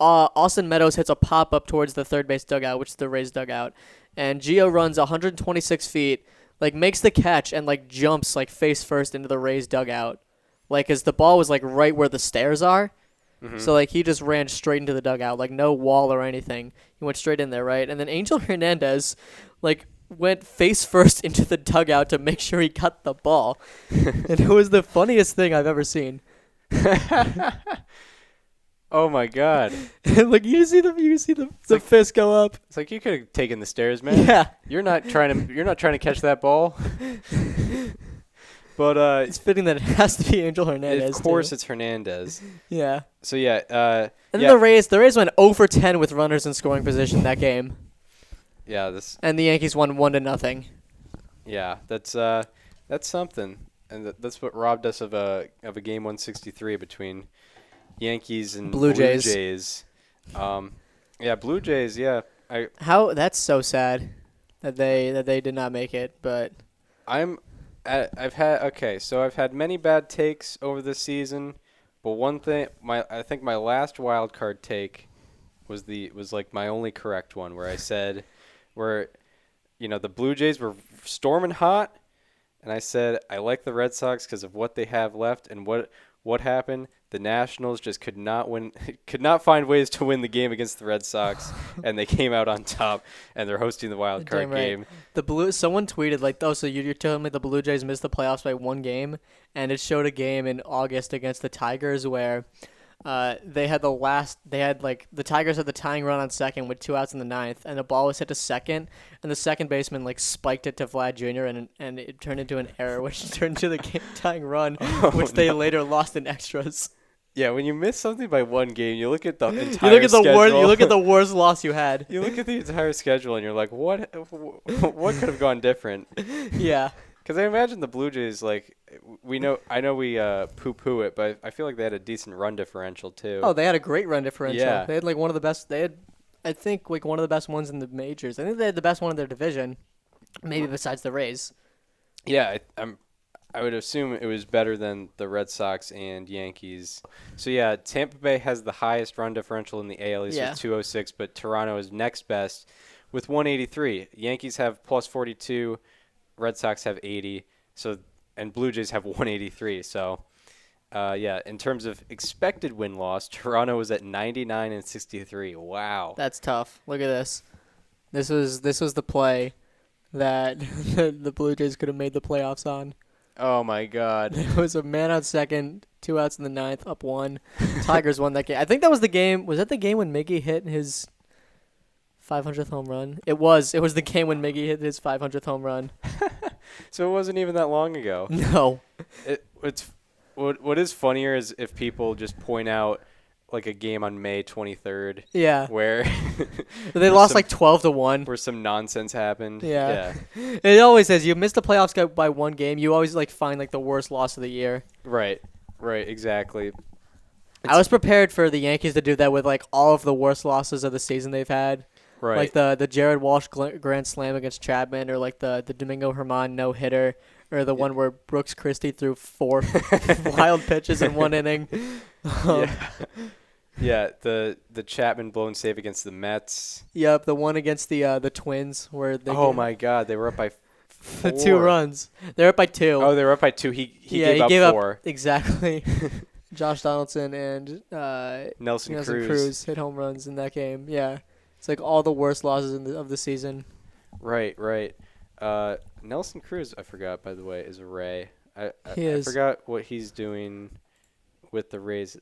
Austin Meadows hits a pop up towards the third base dugout, which is the Rays dugout, and Gio runs 126 feet, makes the catch and jumps face first into the Rays dugout, as the ball was right where the stairs are. Mm-hmm. So he just ran straight into the dugout, no wall or anything. He went straight in there, right? And then Angel Hernandez, went face first into the dugout to make sure he cut the ball. And it was the funniest thing I've ever seen. Oh my God! You see the fist go up. It's you could have taken the stairs, man. Yeah. You're not trying to catch that ball. But it's fitting that it has to be Angel Hernandez. Of course, too. It's Hernandez. Yeah. So yeah. And then the Rays went 0 for 10 with runners in scoring position that game. Yeah. And the Yankees won 1-0. Yeah, that's something, and that's what robbed us of a game 163 between Yankees and Blue Jays. Blue Jays. Yeah. That's so sad that they did not make it, but I've had many bad takes over this season, but one thing I think my last wild card take was my only correct one, where I said the Blue Jays were storming hot, and I said I like the Red Sox because of what they have left, and what happened. The Nationals just could not find ways to win the game against the Red Sox, and they came out on top, and they're hosting the wild card game. Someone tweeted so you're telling me the Blue Jays missed the playoffs by 1 game, and it showed a game in August against the Tigers where the Tigers had the tying run on second with 2 outs in the 9th, and the ball was hit to second, and the second baseman spiked it to Vlad Jr. and it turned into an error, which turned into the game tying run, which they later lost in extras. Yeah, when you miss something by 1 game, you look at the entire schedule. You look at the worst loss you had. You look at the entire schedule, and you're like, what could have gone different? Yeah. Because I imagine the Blue Jays, I know we poo-poo it, but I feel like they had a decent run differential too. Oh, they had a great run differential. Yeah. They had one of the best. They had, I think, one of the best ones in the majors. I think they had the best one in their division, maybe besides the Rays. Yeah, I would assume it was better than the Red Sox and Yankees. So yeah, Tampa Bay has the highest run differential in the AL East with 206, but Toronto is next best with 183. Yankees have plus 42. Red Sox have 80. And Blue Jays have 183. So, in terms of expected win-loss, Toronto was at 99 and 63. Wow. That's tough. Look at this. This was the play that the Blue Jays could have made the playoffs on. Oh, my God. It was a man on second, 2 outs in the ninth, up 1. Tigers won that game. I think that was the game. Was that the game when Miggy hit his 500th home run? It was. It was the game when Miggy hit his 500th home run. So it wasn't even that long ago. No. What is funnier is if people just point out like a game on May 23rd. Yeah. Where they lost like 12-1. Where some nonsense happened. Yeah. It always says you missed the playoffs by one game. You always like find like the worst loss of the year. Right. Exactly. I was prepared for the Yankees to do that with like all of the worst losses of the season they've had. Right. Like the Jared Walsh grand slam against Chapman, or like the Domingo Germán no hitter, or the one where Brooks Christie threw 4 wild pitches in 1 inning. Yeah, the Chapman blown save against the Mets. Yep, the one against the Twins where they my God, they were up by 4. 2 runs. They're up by 2. Oh, they were up by 2. He gave up 4. Exactly. Josh Donaldson and Nelson Cruz hit home runs in that game. Yeah, it's like all the worst losses of the season. Right. Nelson Cruz, I forgot, by the way, is a Ray. I forgot what he's doing with the Rays.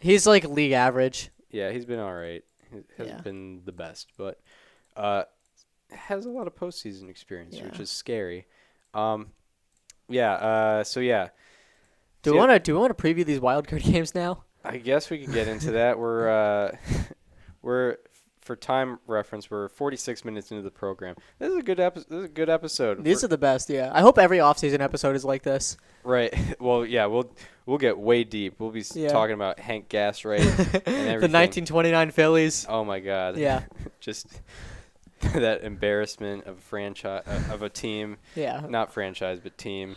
He's like league average. Yeah, he's been all right. He hasn't been the best, but has a lot of postseason experience, which is scary. Do we want to preview these wild card games now? I guess we can get into that. We're for time reference, we're 46 minutes into the program. This is a good episode. These are the best, yeah. I hope every off-season episode is like this. Right. Well, yeah, we'll get way deep. We'll be talking about Hank Gaswright and everything. The 1929 Phillies. Oh my God. Yeah. Just that embarrassment of a franchise of a team. Yeah. Not franchise, but team.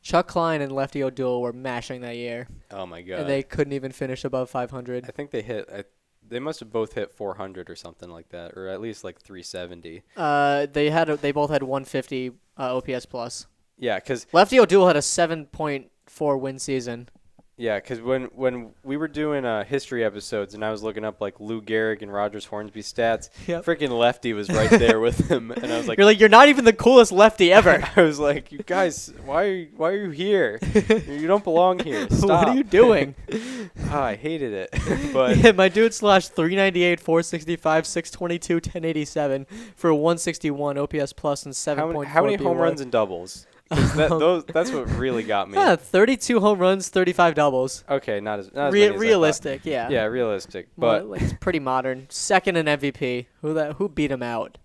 Chuck Klein and Lefty O'Doul were mashing that year. Oh my God. And they couldn't even finish above 500. I think they must have both hit 400 or something like that, or at least like 370. They both had 150 OPS plus. Yeah, because Lefty O'Doul had a 7.4 win season. Yeah, because when we were doing history episodes and I was looking up like Lou Gehrig and Rogers Hornsby stats, freaking Lefty was right there with him, and I was like, you're not even the coolest lefty ever. I was like, you guys, why are you here? You don't belong here. Stop. What are you doing? I hated it. But my dude slashed 398, 465, 622, 1087 for 161 OPS plus and 7.4. How many home runs and doubles? That's what really got me. 32 home runs, 35 doubles. Okay, not as many as realistic, yeah. Yeah, realistic, but it's pretty modern. Second in MVP. Who beat him out?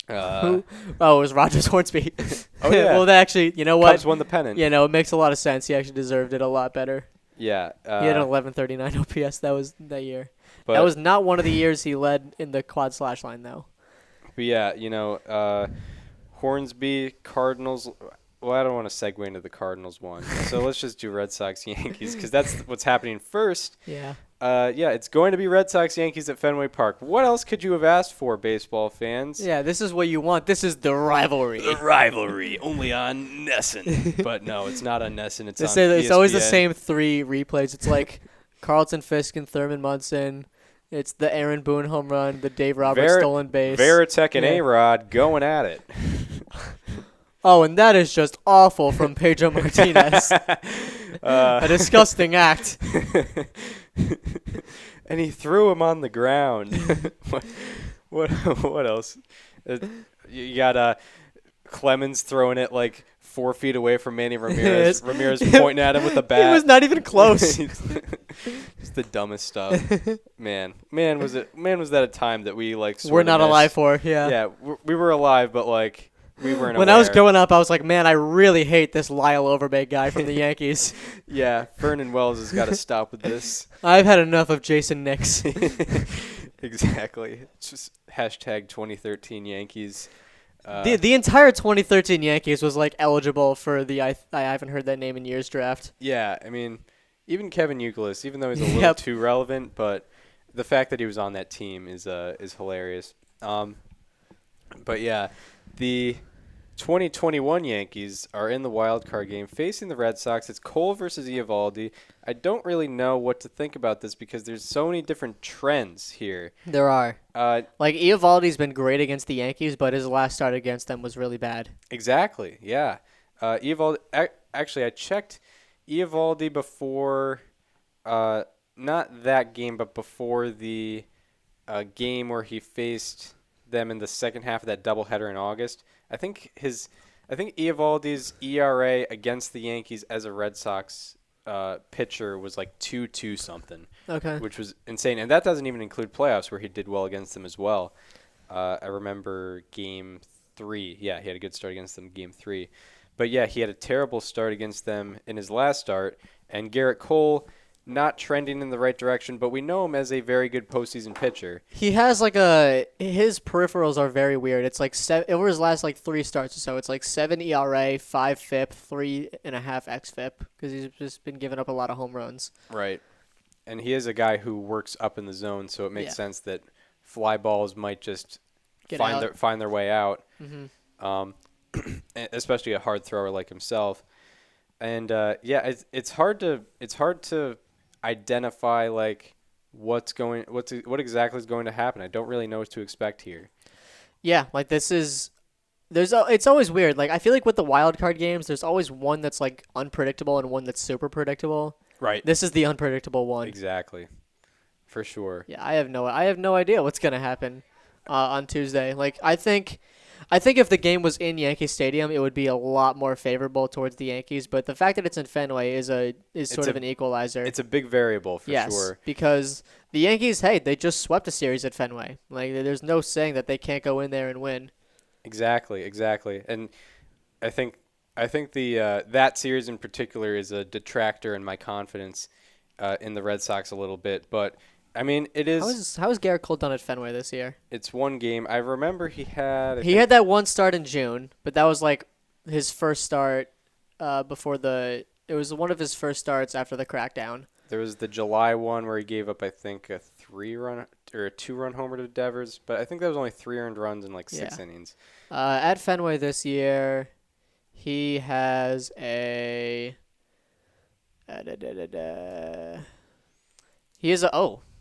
It was Rogers Hornsby. Oh yeah. Well, actually, you know what? Cubs won the pennant. Yeah, no, it makes a lot of sense. He actually deserved it a lot better. Yeah. He had an 1139 OPS. That was that year. But that was not one of the years he led in the quad slash line, though. But yeah, Hornsby, Cardinals. Well, I don't want to segue into the Cardinals one. So let's just do Red Sox, Yankees, because that's what's happening first. Yeah. It's going to be Red Sox, Yankees at Fenway Park. What else could you have asked for, baseball fans? Yeah, this is what you want. This is the rivalry. The rivalry, only on Nesson. But no, it's not on Nesson. It's on ESPN. It's always the same 3 replays. It's like Carlton Fisk and Thurman Munson. It's the Aaron Boone home run, the Dave Roberts stolen base. Veritek and A-Rod going at it. Oh, and that is just awful from Pedro Martinez. A disgusting act. And he threw him on the ground. What else? You got Clemens throwing it like 4 feet away from Manny Ramirez. Ramirez pointing at him with a bat. It was not even close. It's the dumbest stuff. Man, was that a time that we like? We're not alive for. Yeah. Yeah, we were alive, but like. We weren't when aware. I was growing up, I was like, man, I really hate this Lyle Overbay guy from the Yankees. Yeah, Vernon Wells has got to stop with this. I've had enough of Jason Nix. Exactly. It's just hashtag 2013 Yankees. The entire 2013 Yankees was like eligible for the I haven't heard that name in years draft. Yeah, I mean, even Kevin Youkilis, even though he's a little too relevant, but the fact that he was on that team is hilarious. But yeah, the 2021 Yankees are in the wild card game facing the Red Sox. It's Cole versus Eovaldi. I don't really know what to think about this because there's so many different trends here. There are. Like Eovaldi's been great against the Yankees, but his last start against them was really bad. Exactly. Yeah. Eovaldi. Actually, I checked Eovaldi before, not that game, but before the game where he faced them in the second half of that doubleheader in August. I think Eovaldi's ERA against the Yankees as a Red Sox pitcher was like 2.2 something. Okay. Which was insane, and that doesn't even include playoffs where he did well against them as well. I remember Game 3. Yeah, he had a good start against them Game 3. But yeah, he had a terrible start against them in his last start, and Garrett Cole not trending in the right direction, but we know him as a very good postseason pitcher. He has his peripherals are very weird. It's like over his last 3 starts or so, it's like 7 ERA, 5 FIP, 3.5 xFIP because he's just been giving up a lot of home runs. Right, and he is a guy who works up in the zone, so it makes sense that fly balls might just find their way out. Mm-hmm. Especially a hard thrower like himself. And it's hard to identify what exactly is going to happen. I don't really know what to expect here. Yeah, it's always weird. I feel like with the wild card games, there's always one that's unpredictable and one that's super predictable. Right. This is the unpredictable one. Exactly. For sure. Yeah, I have no idea what's gonna happen on Tuesday. I think if the game was in Yankee Stadium, it would be a lot more favorable towards the Yankees. But the fact that it's in Fenway is sort of an equalizer. It's a big variable for sure. Yes, because the Yankees, they just swept a series at Fenway. There's no saying that they can't go in there and win. Exactly. And I think the that series in particular is a detractor in my confidence in the Red Sox a little bit, but. I mean, it is. How has Garrett Cole done at Fenway this year? It's one game. I remember he had that one start in June, but that was his first start before it was one of his first starts after the crackdown. There was the July one where he gave up, I think, a 3-run or a 2-run homer to Devers, but I think that was only 3 earned runs in 6 innings. At Fenway this year, he has a.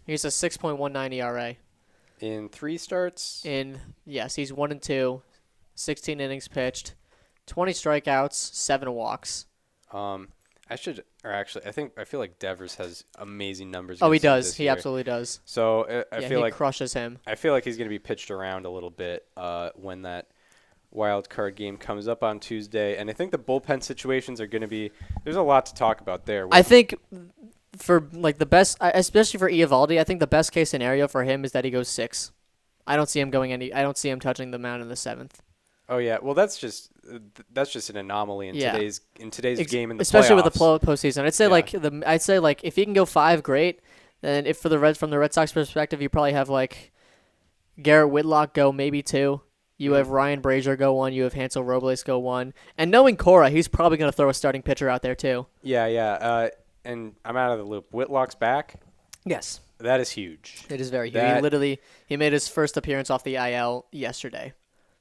He has a 6.19 ERA. In 3 starts? Yes, he's 1-2, 16 innings pitched, 20 strikeouts, 7 walks. I feel like Devers has amazing numbers. Oh, he does. He absolutely does. So I feel he crushes him. I feel like he's going to be pitched around a little bit when that wild card game comes up on Tuesday. And I think the bullpen situations are going to be. There's a lot to talk about there. I think. For the best, especially for Eovaldi, I think the best case scenario for him is that he goes 6. I don't see him touching the mound in the 7th. Oh yeah, well that's just an anomaly in today's game in the especially playoffs. With the postseason. I'd say if he can go 5, great. Then from the Red Sox perspective, you probably have Garrett Whitlock go maybe 2. You have Ryan Brazier go 1. You have Hansel Robles go 1. And knowing Cora, he's probably going to throw a starting pitcher out there too. Yeah. And I'm out of the loop. Whitlock's back? Yes. That is huge. It is very huge. He made his first appearance off the IL yesterday.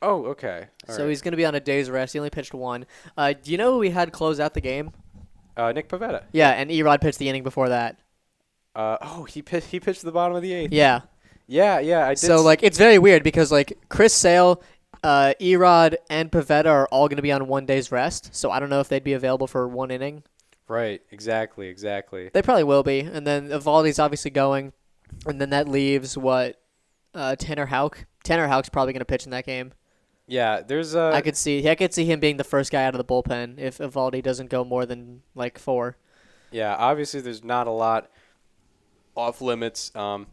Oh, okay. So he's going to be on a day's rest. He only pitched 1. Do you know who we had close out the game? Nick Pivetta. Yeah, and Erod pitched the inning before that. He pitched the bottom of the 8th. Yeah. Yeah, I did. So, it's very weird because, Chris Sale, Erod, and Pivetta are all going to be on 1 day's rest. So I don't know if they'd be available for 1 inning. Right, exactly. They probably will be, and then Eovaldi's obviously going, and then that leaves Tanner Houck. Tanner Houck's probably going to pitch in that game. Yeah, there's I could see him being the first guy out of the bullpen if Eovaldi doesn't go more than 4. Yeah, obviously there's not a lot off limits. The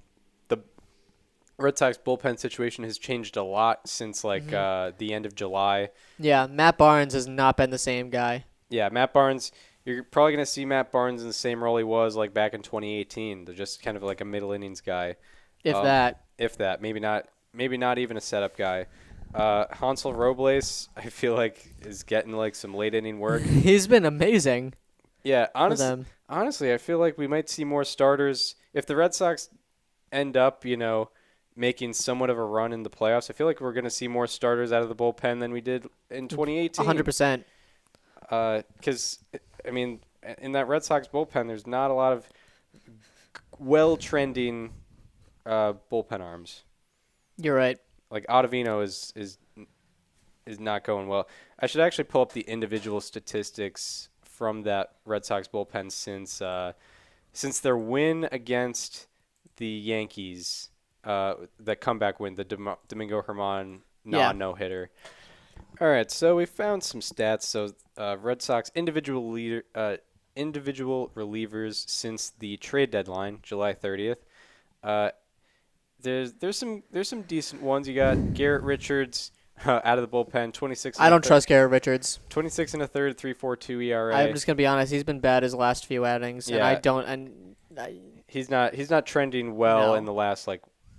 Red Sox bullpen situation has changed a lot since the end of July. Yeah, Matt Barnes has not been the same guy. Yeah, Matt Barnes. You're probably going to see Matt Barnes in the same role he was back in 2018. They're just kind of a middle innings guy. If that. Maybe not even a setup guy. Hansel Robles, I feel is getting some late inning work. He's been amazing. Yeah, honestly, I feel we might see more starters if the Red Sox end up, making somewhat of a run in the playoffs. I feel like we're going to see more starters out of the bullpen than we did in 2018. 100%. Because, I mean, in that Red Sox bullpen, there's not a lot of well-trending bullpen arms. You're right. Like Ottavino is not going well. I should actually pull up the individual statistics from that Red Sox bullpen since their win against the Yankees, that comeback win, the Domingo Germán no-hitter. All right, so we found some stats. So Red Sox individual relievers since the trade deadline, July 30th. There's some decent ones. You got Garrett Richards out of the bullpen, 26. I don't trust Garrett Richards. 26 and a third, 3.42 ERA. I'm just gonna be honest. He's been bad his last few outings, and I don't. And he's not trending well in the last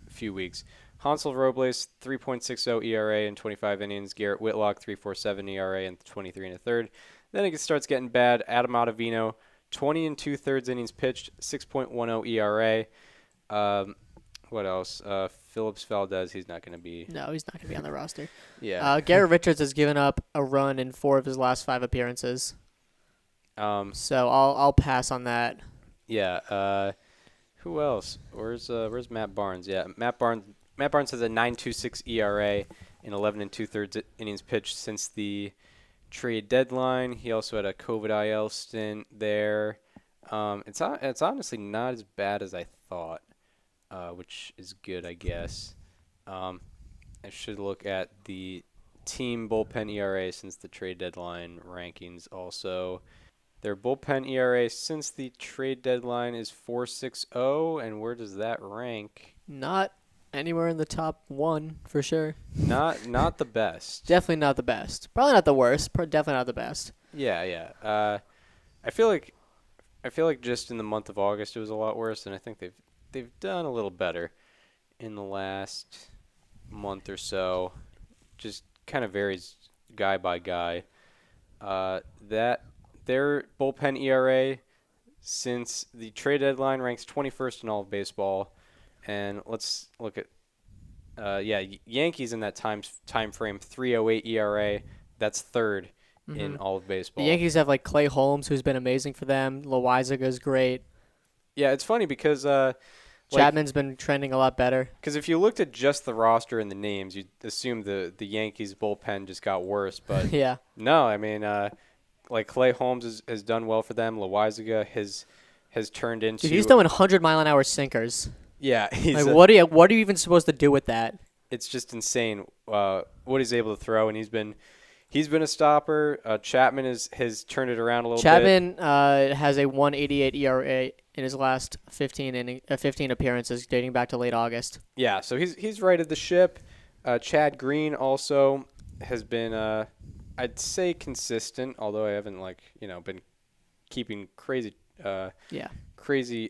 few weeks. Hansel Robles, 3.60 ERA in 25 innings. Garrett Whitlock, 3.47 ERA in 23 and a third. Then it starts getting bad. Adam Ottavino, 20 and 2/3 innings pitched, 6.10 ERA. What else? Phillips Valdez, he's not going to be. No, he's not going to be on the roster. Yeah. Garrett Richards has given up a run in 4 of his last 5 appearances. So I'll pass on that. Yeah. Who else? Where's Matt Barnes? Yeah, Matt Barnes has a 9.26 ERA in 11 and 2/3 innings pitched since the trade deadline. He also had a COVID IL stint there. It's honestly not as bad as I thought, which is good, I guess. I should look at the team bullpen ERA since the trade deadline rankings also. Their bullpen ERA since the trade deadline is 4.60, and where does that rank? Not anywhere in the top 1 for sure. Not the best. Definitely not the best. Probably not the worst. Definitely not the best. Yeah. I feel like just in the month of August it was a lot worse, and I think they've done a little better in the last month or so. Just kind of varies guy by guy. Their bullpen ERA since the trade deadline ranks 21st in all of baseball. And let's look at Yankees in that time frame, 3.08 ERA. That's third in all of baseball. The Yankees have Clay Holmes, who's been amazing for them. Loaizaga great. Yeah, it's funny because Chapman's been trending a lot better. Because if you looked at just the roster and the names, you'd assume the Yankees bullpen just got worse. But yeah, no, I mean, Clay Holmes has done well for them. Loaizaga has turned into. Dude, he's throwing 100-mile-an-hour sinkers. Yeah, what are you even supposed to do with that? It's just insane what he's able to throw, and he's been a stopper. Chapman has turned it around a little bit. Chapman has a 1.88 ERA in his last 15 appearances, dating back to late August. Yeah, so he's righted the ship. Chad Green also has been, I'd say, consistent, although I haven't been keeping crazy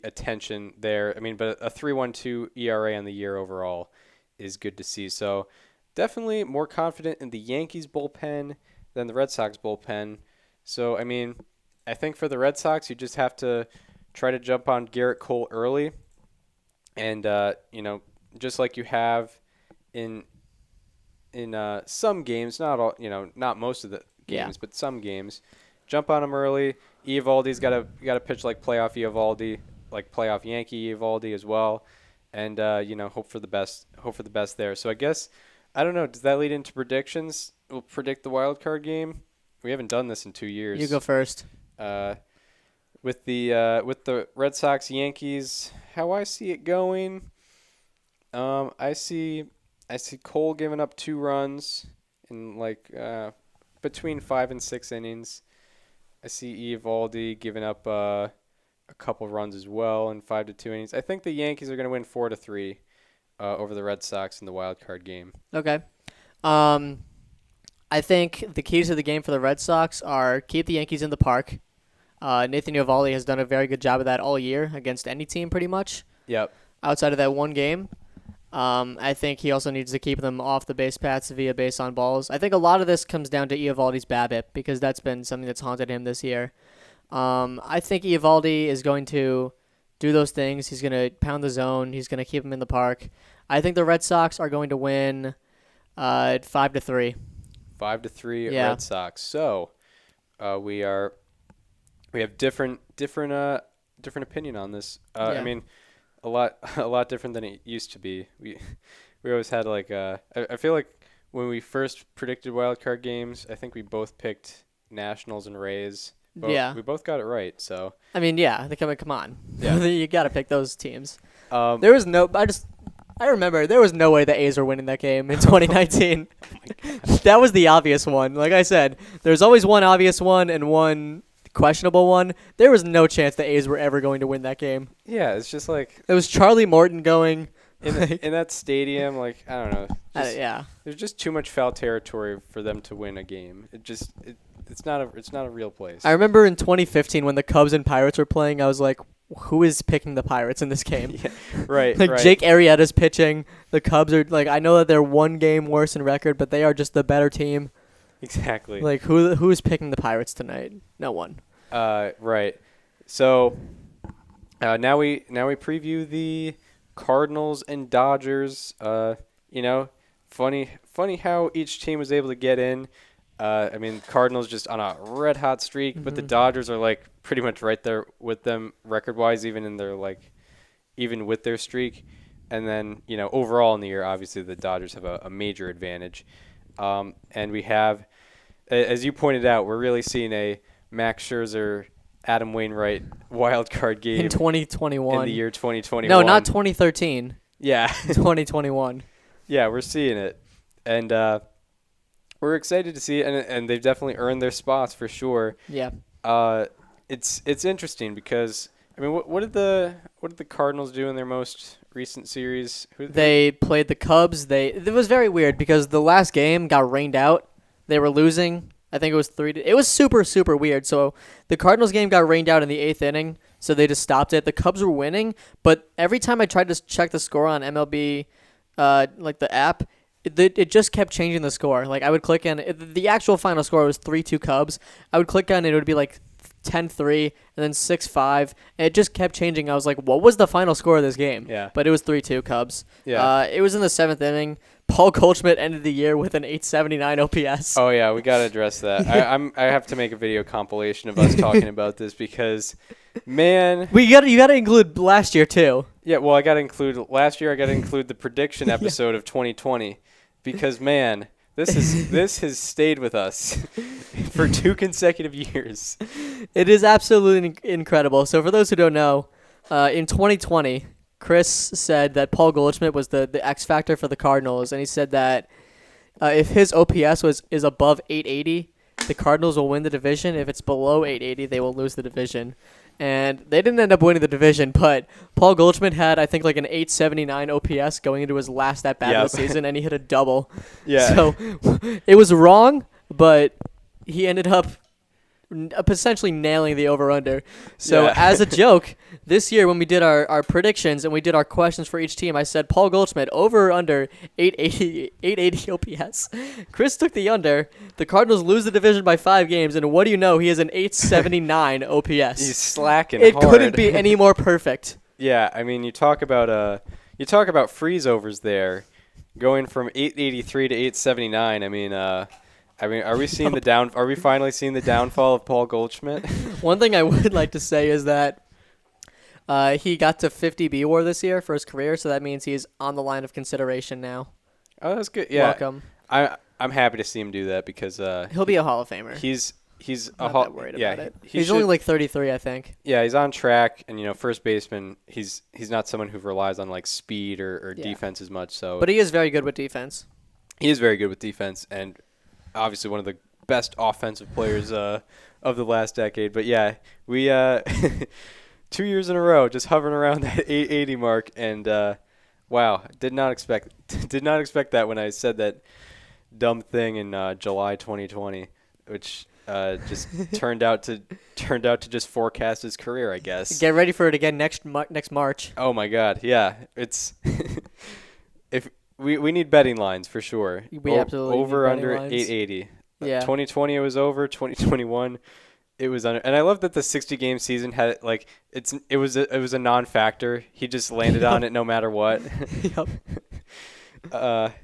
attention there. I mean, but a 3.12 ERA on the year overall is good to see. So definitely more confident in the Yankees bullpen than the Red Sox bullpen. So, I mean, I think for the Red Sox, you just have to try to jump on Garrett Cole early. And, just like you have in some games, not all, not most of the games, but some games, jump on him early. Eovaldi's got to pitch like playoff Eovaldi, like playoff Yankee Eovaldi as well, and hope for the best. Hope for the best there. So I guess I don't know. Does that lead into predictions? We'll predict the wild card game. We haven't done this in 2 years. You go first. With the Red Sox Yankees, how I see it going, I see Cole giving up 2 runs in between 5 and 6 innings. I see Eovaldi giving up a couple runs as well in 5 to 2 innings. I think the Yankees are going to win 4-3 over the Red Sox in the wild card game. Okay. I think the keys to the game for the Red Sox are keep the Yankees in the park. Nathan Eovaldi has done a very good job of that all year against any team pretty much. Yep. Outside of that one game. I think he also needs to keep them off the base paths via base on balls. I think a lot of this comes down to Eovaldi's BABIP because that's been something that's haunted him this year. I think Eovaldi is going to do those things. He's going to pound the zone. He's going to keep him in the park. I think the Red Sox are going to win 5-3. 5-3 Yeah. Red Sox. So we have different opinion on this. I mean, a lot different than it used to be. We always had I feel like when we first predicted wildcard games, I think we both picked Nationals and Rays. We both got it right. So I mean, come on. Yeah. You got to pick those teams. There was no. I remember there was no way the A's were winning that game in 2019. That was the obvious one. Like I said, there's always one obvious one and one questionable one. There was no chance the A's were ever going to win that game. Yeah, it's just like it was Charlie Morton going in that stadium. Like I don't know. Yeah, there's just too much foul territory for them to win a game. It's not a real place. I remember in 2015 when the Cubs and Pirates were playing, I was like, who is picking the Pirates in this game? Yeah, right. Like right. Jake Arrieta's pitching. The Cubs are I know that they're one game worse in record, but they are just the better team. Exactly. Like who is picking the Pirates tonight? No one. Right. So now we preview the Cardinals and Dodgers. Funny how each team was able to get in. I mean, Cardinals just on a red hot streak, but the Dodgers are pretty much right there with them record wise, even with their streak. And then overall in the year, obviously the Dodgers have a major advantage. And we have, as you pointed out, we're really seeing a Max Scherzer, Adam Wainwright wild card game in 2021 in the year 2021. No, not 2013. Yeah, 2021. Yeah, we're seeing it, and we're excited to see it, and they've definitely earned their spots for sure. Yeah. It's interesting because I mean, what did the Cardinals do in their most recent series? They played the Cubs. It was very weird because the last game got rained out. They were losing. I think it was 3-2. It was super, super weird. So the Cardinals game got rained out in the 8th inning, so they just stopped it. The Cubs were winning, but every time I tried to check the score on MLB, the app, it just kept changing the score. Like I would click on the actual final score was 3-2 Cubs. I would click on it, it would be like 10-3 and then 6-5, and it just kept changing. I was like, what was the final score of this game? Yeah. But it was 3-2 Cubs. Yeah. It was in the 7th inning. Paul Goldschmidt ended the year with an 879 OPS. Oh yeah, we gotta address that. I have to make a video compilation of us talking about this because, man, you gotta include last year too. Yeah, well, I gotta include last year. I gotta include the prediction episode of 2020 because, man, this has stayed with us for 2 consecutive years. It is absolutely incredible. So for those who don't know, in 2020. Chris said that Paul Goldschmidt was the X factor for the Cardinals, and he said that if his OPS is above 880, the Cardinals will win the division. If it's below 880, they will lose the division. And they didn't end up winning the division, but Paul Goldschmidt had, I think, like an 879 OPS going into his last at-bat of the season, and he hit a double. Yeah. So it was wrong, but he ended up essentially nailing the over-under. So as a joke, this year when we did our predictions and we did our questions for each team, I said Paul Goldschmidt over or under 880 OPS. Chris took the under. The Cardinals lose the division by 5 games, and what do you know? He has an 879 OPS. He's slacking It hard. couldn't be any more perfect. Yeah, I mean, you talk about freeze overs there, going from 883 to 879. I mean, are we seeing Are we finally seeing the downfall of Paul Goldschmidt? One thing I would like to say is that he got to 50 B-WAR this year for his career, so that means he's on the line of consideration now. Oh, that's good. Yeah, welcome. I'm happy to see him do that because he'll be a Hall of Famer. He's not that worried about it. He's only only like 33, I think. Yeah, he's on track, and first baseman. He's not someone who relies on like speed or defense as much. So, but he is very good with defense. He is very good with defense, and obviously one of the best offensive players of the last decade. But yeah, we 2 years in a row just hovering around that 880 mark, and wow, did not expect that when I said that dumb thing in July 2020, which just turned out to just forecast his career, I guess. Get ready for it again next March. Oh my God, yeah, it's if. We need betting lines for sure. We absolutely over need under lines. 880. Yeah. 2020 it was over. 2021 it was under. And I love that the 60-game season had it was a non-factor. He just landed on it no matter what. Yep.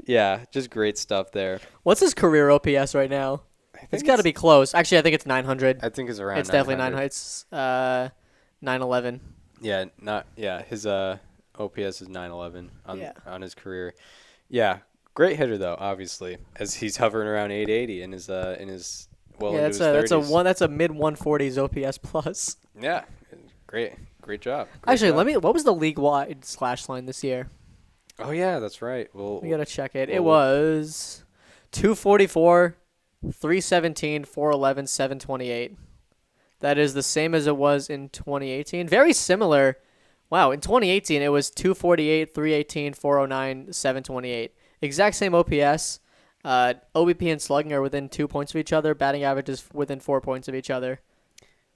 Yeah, just great stuff there. What's his career OPS right now? It's got to be close. Actually, I think it's 900. I think it's around. It's definitely 900. It's 911. Yeah, his OPS is 911 on his career. Yeah, great hitter though, obviously, as he's hovering around 880 in his well into his 30s. That's a mid 140s OPS plus. Yeah, great job. What was the league wide slash line this year? Oh yeah, that's right. We gotta check it. It was 244, 317, 411, 728. That is the same as it was in 2018. Very similar. Wow, in 2018 it was 248, 318, 409, 728. Exact same OPS. OBP and slugging are within 2 points of each other. Batting average is within 4 points of each other.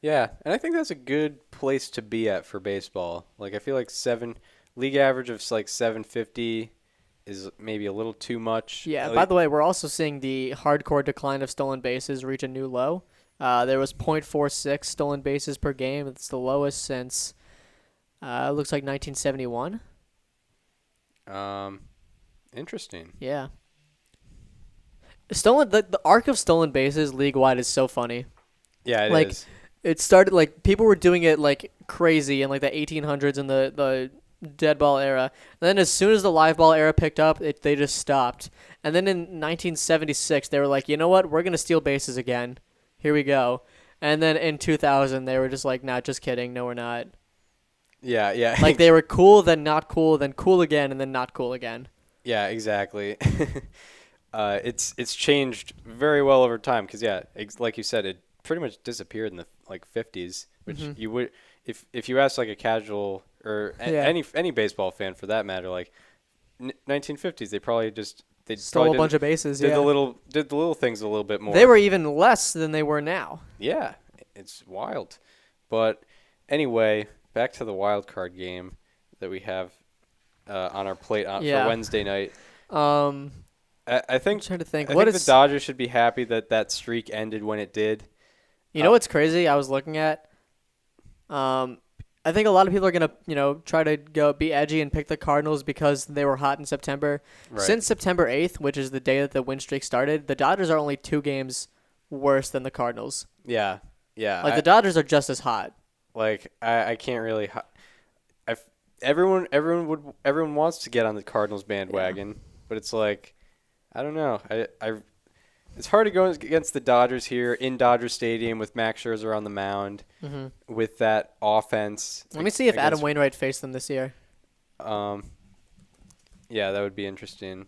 Yeah, and I think that's a good place to be at for baseball. Like I feel like league average of like 750 is maybe a little too much. Yeah, by the way, we're also seeing the hardcore decline of stolen bases reach a new low. There was .46 stolen bases per game. It's the lowest since it looks like 1971. Interesting. Yeah. The arc of stolen bases league wide is so funny. Yeah, it is. It started like people were doing it like crazy in like the 1800s and the dead ball era. And then as soon as the live ball era picked up, they just stopped. And then in 1976, they were like, you know what? We're going to steal bases again. Here we go. And then in 2000, they were just like, nah, just kidding. No, we're not. Yeah. Like they were cool, then not cool, then cool again, and then not cool again. Yeah, exactly. It's changed very well over time because, like you said, it pretty much disappeared in the 50s, which you would if you ask like a casual or any baseball fan for that matter, like 1950s, they probably stole a bunch of bases. Did the little things a little bit more. They were even less than they were now. Yeah, it's wild. But anyway, back to the wild card game that we have on our plate for Wednesday night. I think. I'm trying to think. I think the Dodgers should be happy that streak ended when it did. You know what's crazy? I was looking at. I think a lot of people are gonna, try to go be edgy and pick the Cardinals because they were hot in September. Right. Since September 8th, which is the day that the win streak started, the Dodgers are only 2 games worse than the Cardinals. Yeah. Like the Dodgers are just as hot. Like I can't really. Everyone wants to get on the Cardinals bandwagon, but it's like, I don't know. It's hard to go against the Dodgers here in Dodger Stadium with Max Scherzer on the mound with that offense. Let me see if Adam Wainwright faced them this year. Yeah, that would be interesting.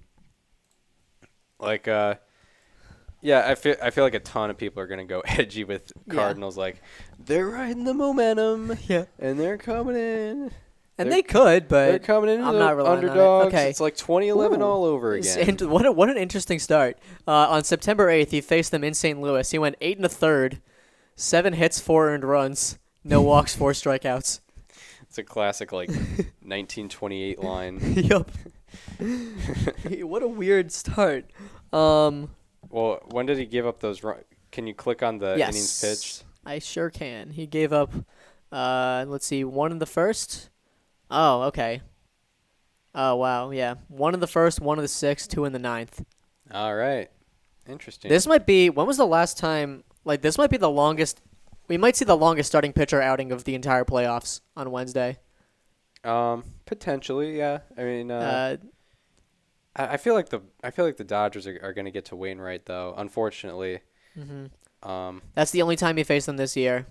Like, I feel like a ton of people are gonna go edgy with Cardinals. Like, they're riding the momentum, and they're coming in. And they could, but they're coming in. I'm not relying underdogs. on it. Okay. It's like 2011 all over again. What an interesting start. On September 8th, he faced them in St. Louis. He went 8 1/3, 7 hits, 4 earned runs, no walks, 4 strikeouts. It's a classic 1928 line. Yup. What a weird start. Well, when did he give up those runs? Can you click on the innings pitched? I sure can. He gave up, let's see, 1 in the first. Oh, okay. Oh, wow, yeah. 1 in the first, 1 in the sixth, 2 in the ninth. All right. Interesting. This might be, when was the last time, this might be the longest, we might see the longest starting pitcher outing of the entire playoffs on Wednesday. Potentially, yeah. I mean, I feel like the Dodgers are going to get to Wainwright, though, unfortunately. That's the only time he faced them this year.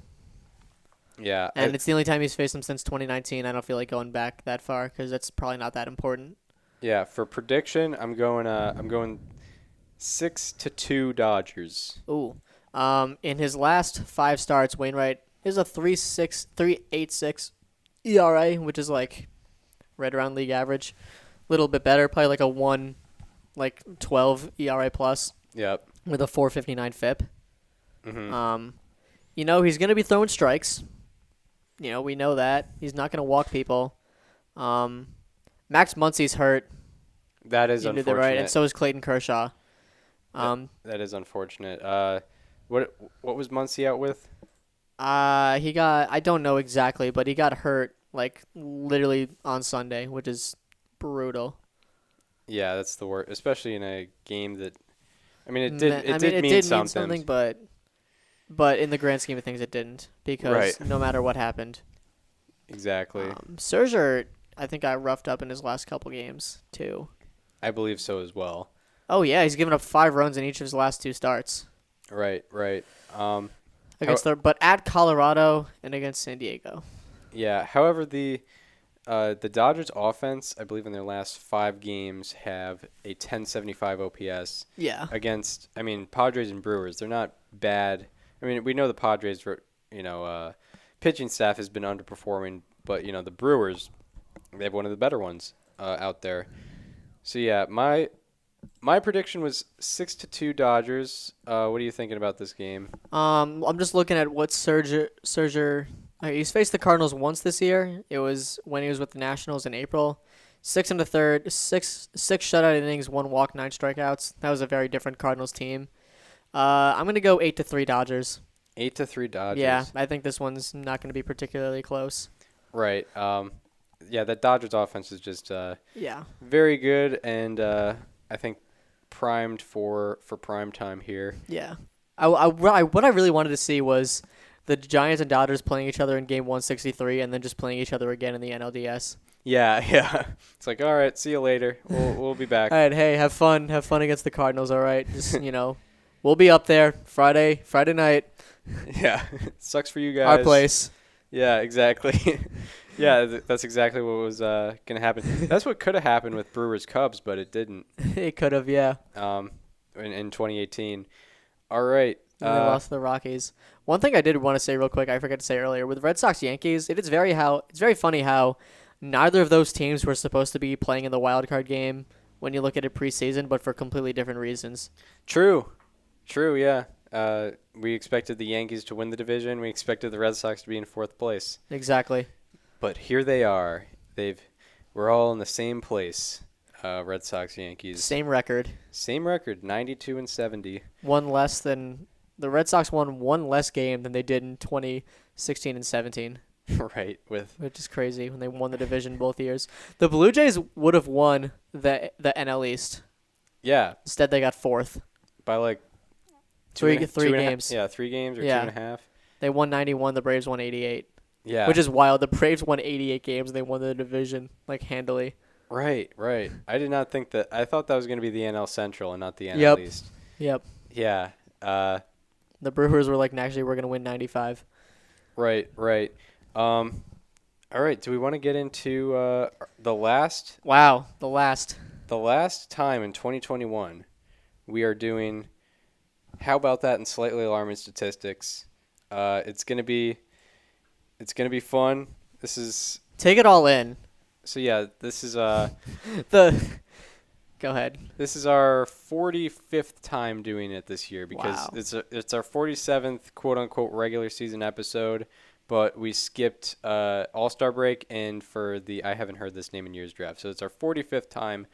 Yeah. And it's the only time he's faced them since 2019. I don't feel like going back that far because that's probably not that important. Yeah, for prediction, I'm going 6-2 Dodgers. Ooh. In his last 5 starts, Wainwright is a 3.86 ERA, which is right around league average. A little bit better, probably a 1.12 ERA plus. Yep. With a 4.59 FIP. He's going to be throwing strikes. We know that. He's not going to walk people. Max Muncy's hurt. That is unfortunate. Right, and so is Clayton Kershaw. That is unfortunate. What was Muncy out with? He got, I don't know exactly, but he got hurt literally on Sunday, which is brutal. Yeah, that's the word, especially in a game that. I mean, it It did did mean mean something. something, but in the grand scheme of things, it didn't because no matter what happened. Exactly. Scherzer, I think, got roughed up in his last couple games too. I believe so as well. Oh yeah, he's given up 5 runs in each of his last 2 starts. Right. But at Colorado and against San Diego. Yeah. However, the Dodgers offense, I believe in their last 5 games, have a 1075 OPS. Yeah. Against, Padres and Brewers. They're not bad. I mean, we know the Padres, pitching staff has been underperforming, but, the Brewers, they have one of the better ones out there. So, yeah, my prediction was 6-2 Dodgers. What are you thinking about this game? I'm just looking at what Scherzer. He's faced the Cardinals once this year. It was when he was with the Nationals in April. 6 1/3, six shutout innings, 1 walk, 9 strikeouts. That was a very different Cardinals team. I'm gonna go 8-3 Dodgers. 8-3 Dodgers. Yeah, I think this one's not gonna be particularly close. Right. Yeah, that Dodgers offense is just yeah, very good, and I think primed for prime time here. Yeah. What I really wanted to see was the Giants and Dodgers playing each other in Game 163 and then just playing each other again in the NLDS. Yeah. It's like, all right, see you later. We'll be back. All right, hey, have fun against the Cardinals. All right, just we'll be up there Friday night. Yeah, sucks for you guys. Our place. Yeah, exactly. Yeah, that's exactly what was gonna happen. That's what could have happened with Brewers Cubs, but it didn't. It could have, yeah. In 2018. All right. They lost to the Rockies. One thing I did want to say real quick, I forgot to say earlier, with Red Sox Yankees, it's very funny how neither of those teams were supposed to be playing in the wild card game when you look at it preseason, but for completely different reasons. True, yeah. We expected the Yankees to win the division. We expected the Red Sox to be in 4th place. Exactly. But here they are. We're all in the same place. Red Sox, Yankees. Same record. 92-70. One less than the Red Sox won one less game than they did in 2016 and 17. Right, which is crazy when they won the division both years. The Blue Jays would have won the NL East. Yeah. Instead, they got 4th by like three games. Yeah, 3 games or 2.5. They won 91. The Braves won 88. Yeah. Which is wild. The Braves won 88 games and they won the division like handily. Right. I did not think that. I thought that was going to be the NL Central and not the NL East. Yep. Yeah. The Brewers were like, actually, we're going to win 95. Right. All right. Do we want to get into the last? Wow, the last. The last time in 2021, we are doing. How about that in slightly alarming statistics? It's gonna be fun. This is. Take it all in. So yeah, this is Go ahead. This is our 45th time doing it this year because it's our 47th quote unquote regular season episode, but we skipped All-Star break and for the I haven't heard this name in years draft. So it's our 45th time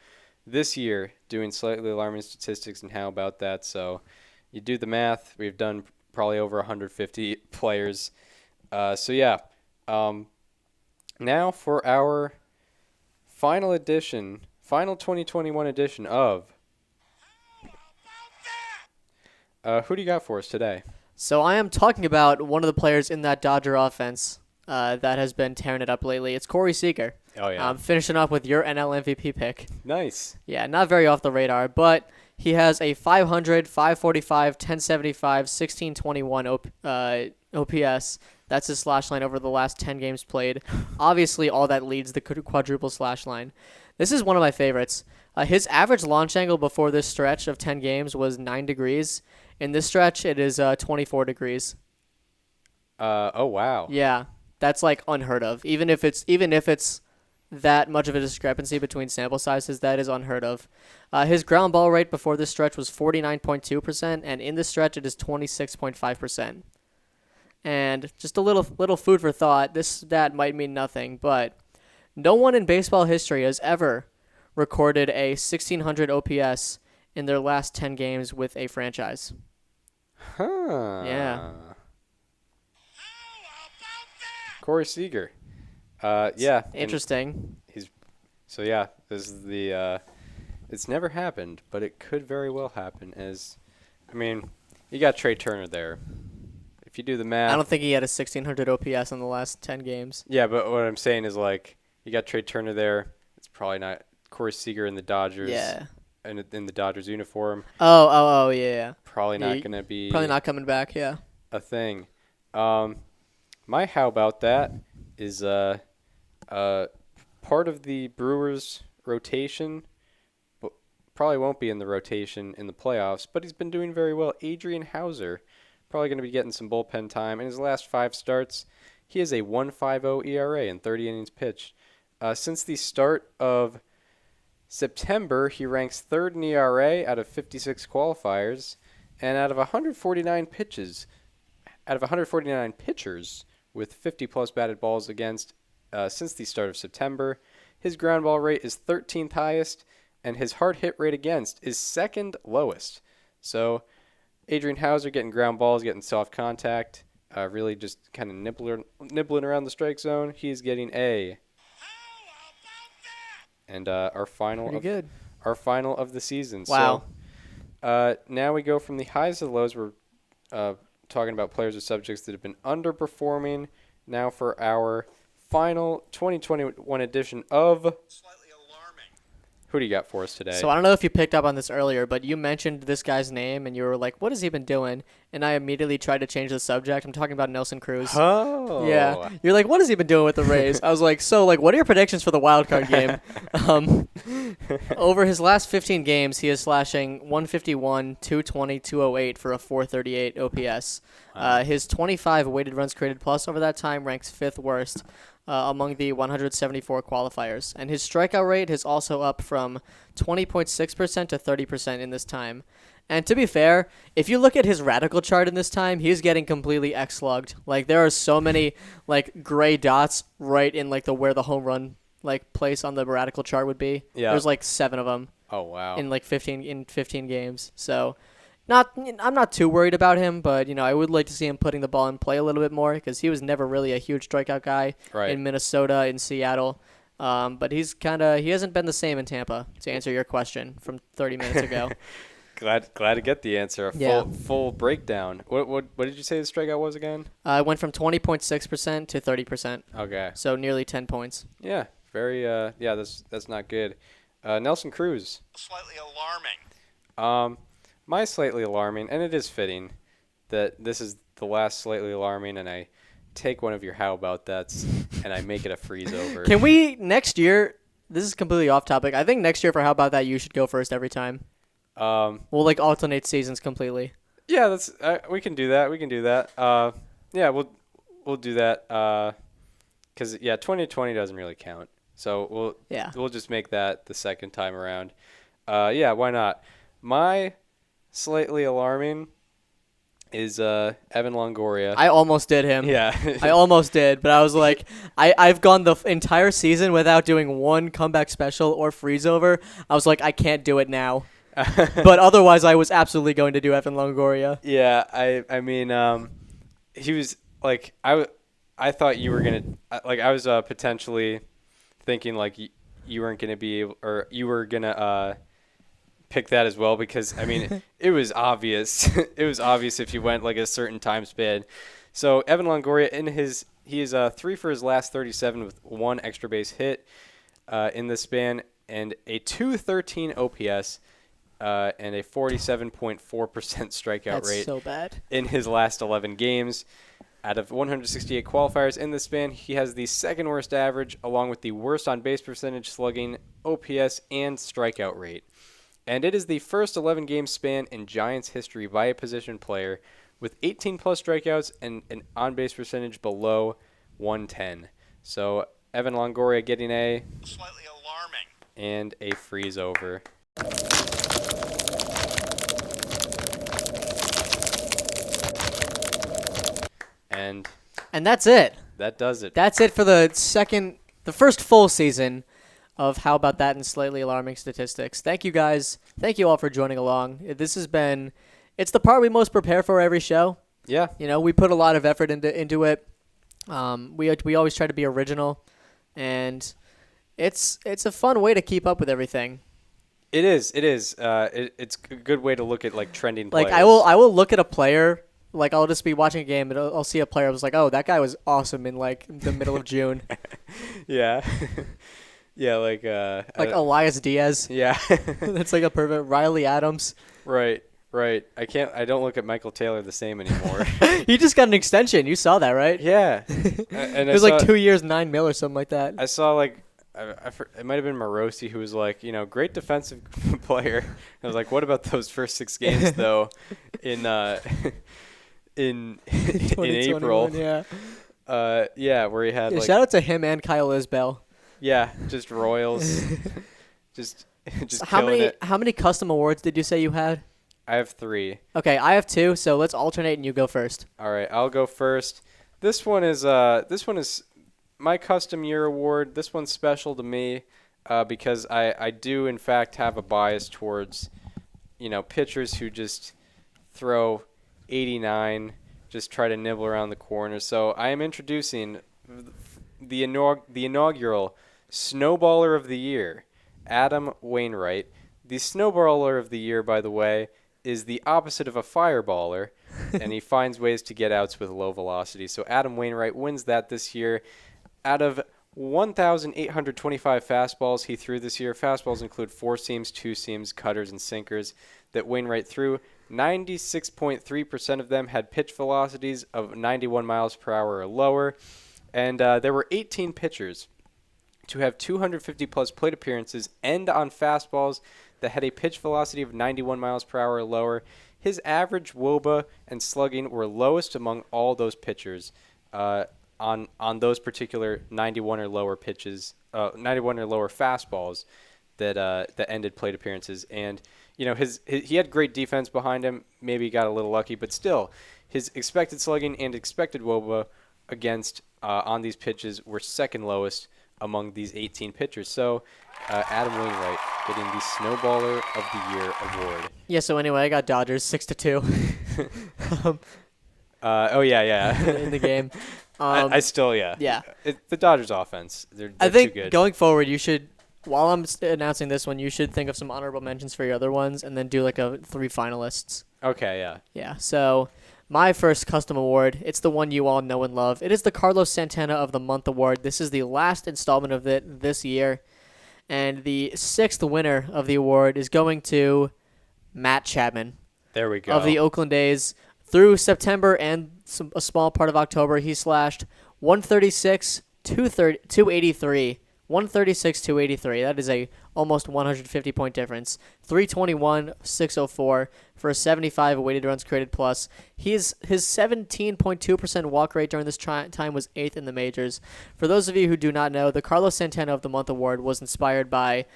this year doing slightly alarming statistics and how about that. So you do the math. We've done probably over 150 players. So yeah. Now for our final 2021 edition of who do you got for us today? So I am talking about one of the players in that Dodger offense that has been tearing it up lately. It's Corey Seager. Oh, yeah. Finishing up with your NL MVP pick. Nice. Yeah, not very off the radar, but he has a 500, 545, 1075, 1621 OPS. That's his slash line over the last 10 games played. Obviously, all that leads the quadruple slash line. This is one of my favorites. His average launch angle before this stretch of 10 games was 9 degrees. In this stretch, it is 24 degrees. Oh, wow. Yeah, that's like unheard of. Even if it's that much of a discrepancy between sample sizes, that is unheard of. His ground ball rate before this stretch was 49.2%, and in this stretch, it is 26.5%. And just a little food for thought. This stat might mean nothing, but no one in baseball history has ever recorded a 1600 OPS in their last 10 games with a franchise. Huh. Yeah. Corey Seager. Yeah. Interesting. This is the It's never happened, but it could very well happen. You got Trey Turner there. If you do the math, I don't think he had a 1,600 OPS in the last 10 games. Yeah, but what I'm saying is you got Trey Turner there. It's probably not Corey Seager in the Dodgers. Yeah. In the Dodgers uniform. Yeah. Probably not going to be. Probably not coming back. Yeah. A thing. My how about that is part of the Brewers rotation. Probably won't be in the rotation in the playoffs, but he's been doing very well. Adrian Hauser, probably going to be getting some bullpen time. In his last 5 starts, he has a 1.50 ERA in 30 innings pitched. Since the start of September, he ranks 3rd in ERA out of 56 qualifiers, and out of 149 pitchers with 50-plus batted balls against since the start of September, his ground ball rate is 13th highest, and his hard hit rate against is 2nd lowest. So Adrian Hauser getting ground balls, getting soft contact, really just kind of nibbling around the strike zone. He's getting a. And our final of the season. Wow. So now we go from the highs to the lows. We're talking about players or subjects that have been underperforming. Now for our final 2021 edition of. Who do you got for us today? So I don't know if you picked up on this earlier, but you mentioned this guy's name, and you were like, what has he been doing? And I immediately tried to change the subject. I'm talking about Nelson Cruz. Oh. Yeah. You're like, what has he been doing with the Rays? I was like, what are your predictions for the wild card game? Over his last 15 games, he is slashing 151, 220, 208 for a 438 OPS. His 25 weighted runs created plus over that time ranks 5th worst. Among the 174 qualifiers. And his strikeout rate is also up from 20.6% to 30% in this time. And to be fair, if you look at his radical chart in this time, he's getting completely X-slugged. There are so many gray dots right in where the home run place on the radical chart would be. Yeah. There's 7 of them. Oh wow. In 15 games. So I'm not too worried about him, but I would like to see him putting the ball in play a little bit more because he was never really a huge strikeout guy in Minnesota, in Seattle. But he hasn't been the same in Tampa. To answer your question from 30 minutes ago. Glad to get the answer. Full breakdown. What did you say the strikeout was again? It went from 20.6% to 30%. Okay. So nearly 10 points. Yeah. Very. That's not good. Nelson Cruz. Slightly alarming. My slightly alarming, and it is fitting that this is the last slightly alarming, and I take one of your how about that's and I make it a freeze over. Can we next year? This is completely off topic. I think next year for how about that you should go first every time. We'll alternate seasons completely. Yeah, that's we can do that. Yeah, we'll do that. 'Cause 2020 doesn't really count, so we'll just make that the second time around. Why not? My slightly alarming is Evan Longoria. I almost did him. Yeah. I almost did, but I was like, I've gone the entire season without doing one comeback special or freeze over. I was like, I can't do it now. But otherwise, I was absolutely going to do Evan Longoria. Yeah, I mean, he was I thought you were gonna I was potentially thinking you weren't gonna be able, or you were gonna pick that as well because I mean it was obvious. It was obvious if you went a certain time span. So Evan Longoria he is 3 for his last 37 with 1 extra base hit in this span and a 213 OPS and a 47.4% strikeout rate. That's so bad. In his last 11 games. Out of 168 qualifiers in this span, he has the 2nd worst average along with the worst on base percentage, slugging, OPS, and strikeout rate. And it is the first 11-game span in Giants history by a position player with 18-plus strikeouts and an on-base percentage below 110. So Evan Longoria getting a slightly alarming and a freeze over. And that's it. That does it. That's it for the first full season of How About That and Slightly Alarming Statistics. Thank you guys. Thank you all for joining along. It's the part we most prepare for every show. Yeah. We put a lot of effort into it. We always try to be original, and it's a fun way to keep up with everything. It is. It's a good way to look at like trending players. Like I will look at a player. Like I'll just be watching a game and I'll see a player. I was like, oh, that guy was awesome in like the middle of June. Yeah. Yeah, like Elias Diaz. Yeah. That's like a perfect Riley Adams. Right. I don't look at Michael Taylor the same anymore. He just got an extension. You saw that, right? Yeah. And it was like 2 years, $9 million or something like that. I saw like it might have been Morosi who was like, great defensive player. I was like, what about those first 6 games though in April? Yeah. Yeah, where he had shout out to him and Kyle Isbell. Yeah, just Royals. just how killing it. How many custom awards did you say you had? I have 3. Okay, I have 2, so let's alternate and you go first. All right, I'll go first. This one is my custom year award. This one's special to me because I do in fact have a bias towards pitchers who just throw 89, just try to nibble around the corner. So I am introducing the inaugural Snowballer of the Year, Adam Wainwright. The Snowballer of the Year, by the way, is the opposite of a fireballer, and he finds ways to get outs with low velocity. So Adam Wainwright wins that this year. Out of 1,825 fastballs he threw this year, fastballs include 4-seams, 2-seams, cutters, and sinkers that Wainwright threw. 96.3% of them had pitch velocities of 91 miles per hour or lower, and there were 18 pitchers to have 250-plus plate appearances and on fastballs that had a pitch velocity of 91 miles per hour or lower. His average WOBA and slugging were lowest among all those pitchers on those particular 91 or lower pitches, 91 or lower fastballs that ended plate appearances. And he had great defense behind him. Maybe he got a little lucky, but still, his expected slugging and expected WOBA against on these pitches were second lowest among these 18 pitchers. So Adam Wainwright getting the Snowballer of the Year award. Yeah, so anyway, I got Dodgers 6-2. Oh, yeah. In the game. I still, yeah. Yeah. The Dodgers offense, they're I think too good. Going forward, you should, while I'm announcing this one, you should think of some honorable mentions for your other ones and then do like 3 finalists. Okay, yeah. Yeah, so my first custom award, it's the one you all know and love. It is the Carlos Santana of the Month award. This is the last installment of it this year. And the 6th winner of the award is going to Matt Chapman. There we go. Of the Oakland A's. Through September and a small part of October, he slashed 136, 283. 136, 283. That is a almost 150-point difference. 321, 604 for a 75 weighted runs created plus. His 17.2% walk rate during this time was 8th in the majors. For those of you who do not know, the Carlos Santana of the Month award was inspired by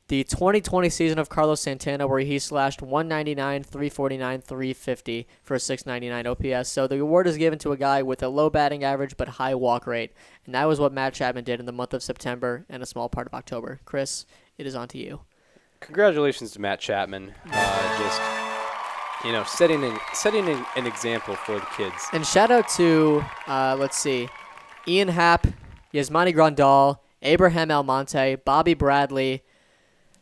the 2020 season of Carlos Santana, where he slashed 199, 349, 350 for a 699 OPS. So the award is given to a guy with a low batting average but high walk rate. And that was what Matt Chapman did in the month of September and a small part of October. Chris, it is on to you. Congratulations to Matt Chapman. Setting an example for the kids. And shout out to, Ian Happ, Yasmani Grandal, Abraham Almonte, Bobby Bradley,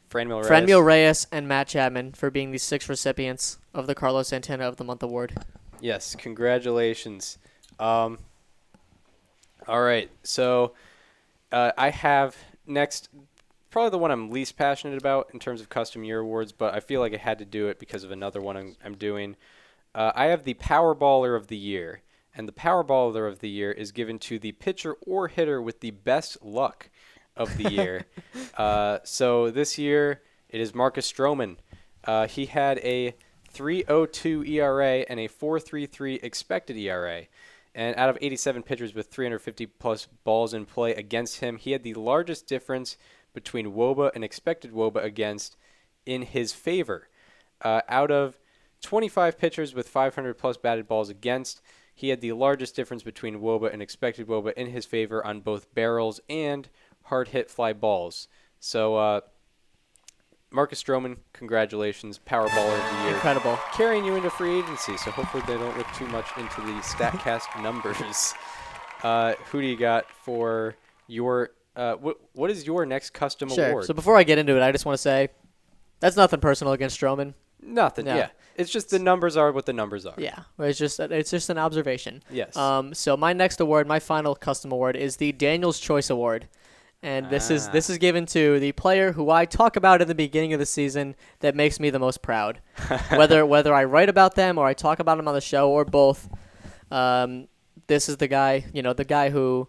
Franmil Reyes, and Matt Chapman for being the 6 recipients of the Carlos Santana of the Month award. Yes, congratulations. All right, so I have next probably the one I'm least passionate about in terms of custom year awards, but I feel like I had to do it because of another one I'm doing. I have the Powerballer of the Year, and the Powerballer of the Year is given to the pitcher or hitter with the best luck of the year. So this year it is Marcus Stroman. He had a 3.02 ERA and a 4.33 expected ERA. And out of 87 pitchers with 350-plus balls in play against him, he had the largest difference between WOBA and expected WOBA against in his favor. Out of 25 pitchers with 500-plus batted balls against, he had the largest difference between WOBA and expected WOBA in his favor on both barrels and hard hit fly balls. So Marcus Stroman, congratulations, Powerballer of the Year. Incredible. Carrying you into free agency, so hopefully they don't look too much into the StatCast numbers. Who do you got for your what is your next custom award? So before I get into it, I just want to say That's nothing personal against Stroman. Nothing. No. Yeah. It's just the numbers are what the numbers are. Yeah, it's just an observation. Yes. So my next award, my final custom award, is the Daniel's Choice Award, and this is given to the player who I talk about at the beginning of the season that makes me the most proud. whether I write about them or I talk about them on the show or both, this is the guy who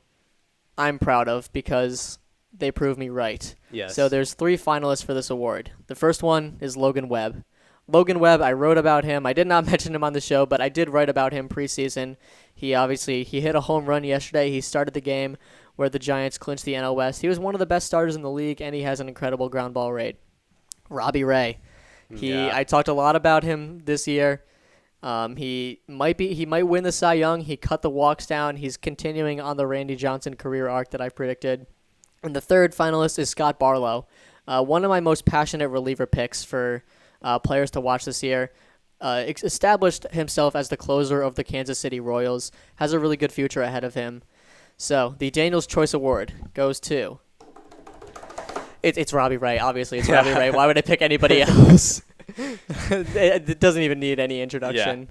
I'm proud of because they prove me right. Yes. So there's 3 finalists for this award. The first one is Logan Webb. Logan Webb, I wrote about him. I did not mention him on the show, but I did write about him preseason. He hit a home run yesterday. He started the game where the Giants clinched the NL West. He was one of the best starters in the league, and he has an incredible ground ball rate. Robbie Ray. I talked a lot about him this year. He might win the Cy Young. He cut the walks down. He's continuing on the Randy Johnson career arc that I predicted. And the third finalist is Scott Barlow, one of my most passionate reliever picks for players to watch this year. Established himself as the closer of the Kansas City Royals. Has a really good future ahead of him. So the Daniel's Choice Award goes to... It's Robbie Ray. Obviously, it's Robbie Ray. Why would I pick anybody else? It doesn't even need any introduction.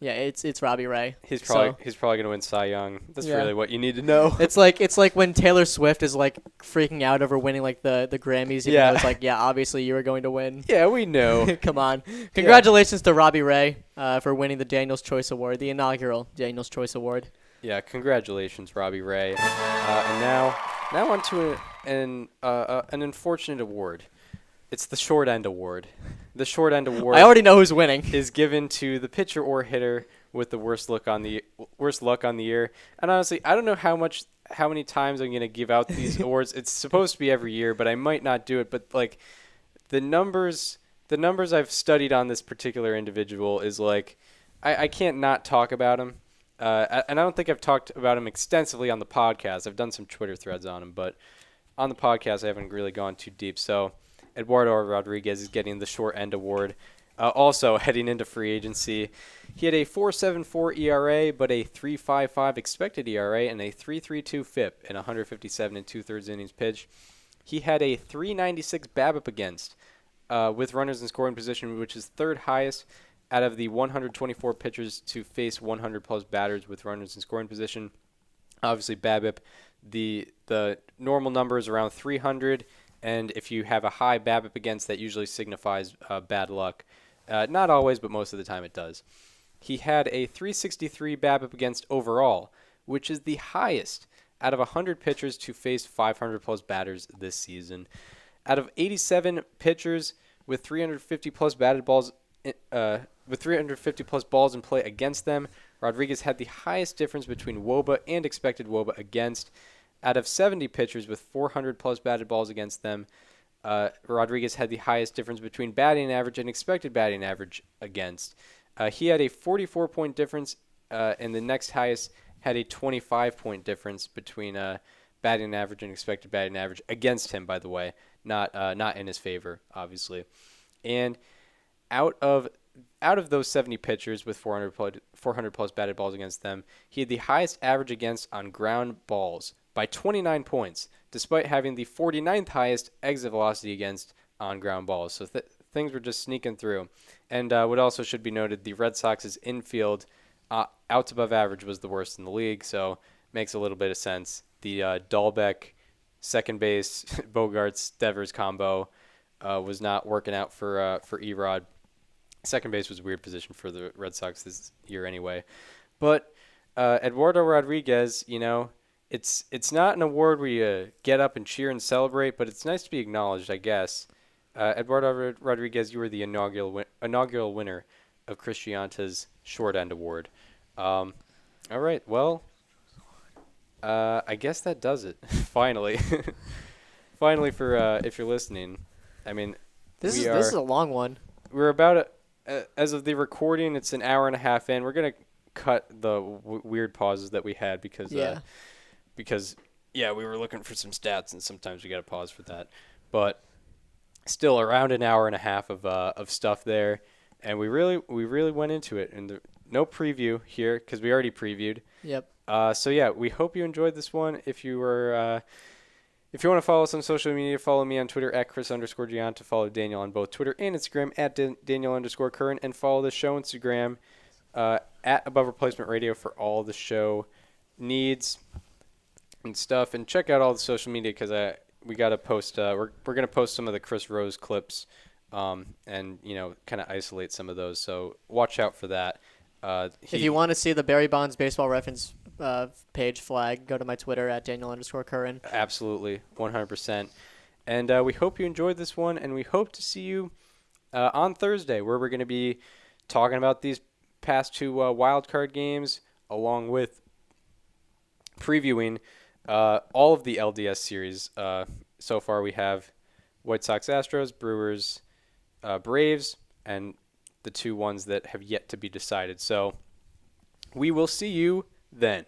Yeah, it's Robbie Ray. He's probably gonna win Cy Young. That's really what you need to know. It's like when Taylor Swift is like freaking out over winning like the Grammys. Even though it's like, obviously you were going to win. Yeah, we know. Come on. Congratulations to Robbie Ray for winning the Daniel's Choice Award, the inaugural Daniel's Choice Award. Yeah, congratulations, Robbie Ray. And now on to an unfortunate award. It's the Short End Award. The Short End Award. I already know who's winning. Is given to the pitcher or hitter with the worst luck on the year. And honestly, I don't know how many times I'm gonna give out these awards. It's supposed to be every year, but I might not do it. But like the numbers I've studied on this particular individual is like I can't not talk about him. And I don't think I've talked about him extensively on the podcast. I've done some Twitter threads on him, but on the podcast I haven't really gone too deep. So Eduardo Rodriguez is getting the Short End Award. Also, heading into free agency, he had a 4.74 ERA, but a 3.55 expected ERA and a 3.32 FIP in 157 and 2/3 innings pitched. He had a 3.96 BABIP against, with runners in scoring position, which is third highest out of the 124 pitchers to face 100-plus batters with runners in scoring position. Obviously, BABIP, the normal number is around 300. And if you have a high BABIP against, that usually signifies bad luck. Not always, but most of the time it does. He had a 363 BABIP against overall, which is the highest out of 100 pitchers to face 500-plus batters this season. Out of 87 pitchers with 350-plus batted balls, with 350-plus balls in play against them, Rodriguez had the highest difference between WOBA and expected WOBA against. Out of 70 pitchers with 400-plus batted balls against them, Rodriguez had the highest difference between batting average and expected batting average against. He had a 44-point difference, and the next highest had a 25-point difference between batting average and expected batting average against him, by the way, not in his favor, obviously. And out of those 70 pitchers with 400-plus batted balls against them, he had the highest average against on ground balls by 29 points, despite having the 49th highest exit velocity against on ground balls. So things were just sneaking through. And what also should be noted, the Red Sox's infield outs above average was the worst in the league, so makes a little bit of sense. The Dahlbeck second base Bogarts Devers combo was not working out for Erod. Second base was a weird position for the Red Sox this year anyway. But Eduardo Rodriguez, it's not an award where you get up and cheer and celebrate, but it's nice to be acknowledged, I guess. Eduardo Rodriguez, you were the inaugural winner of Chris Gianta's Short End Award. All right, well, I guess that does it. Finally. Finally, for if you're listening. I mean, this is a long one. We're about, as of the recording, it's an hour and a half in. We're going to cut the weird pauses that we had because we were looking for some stats, and sometimes we got to pause for that. But still, around an hour and a half of stuff there, and we really went into it. And no preview here because we already previewed. Yep. So yeah, we hope you enjoyed this one. If you were If you want to follow us on social media, follow me on Twitter at Chris_Gianta. Follow Daniel on both Twitter and Instagram at Daniel_Curran. And follow the show Instagram at Above Replacement Radio for all the show needs and stuff. And check out all the social media because we got to post. We're going to post some of the Chris Rose clips and, kind of isolate some of those. So watch out for that. If you want to see the Barry Bonds baseball reference page flag, go to my Twitter at Daniel_Curran. Absolutely, 100%. And we hope you enjoyed this one, and we hope to see you on Thursday, where we're going to be talking about these past two wild card games, along with previewing all of the LDS series. So far, we have White Sox, Astros, Brewers, Braves, and the two ones that have yet to be decided. So we will see you then.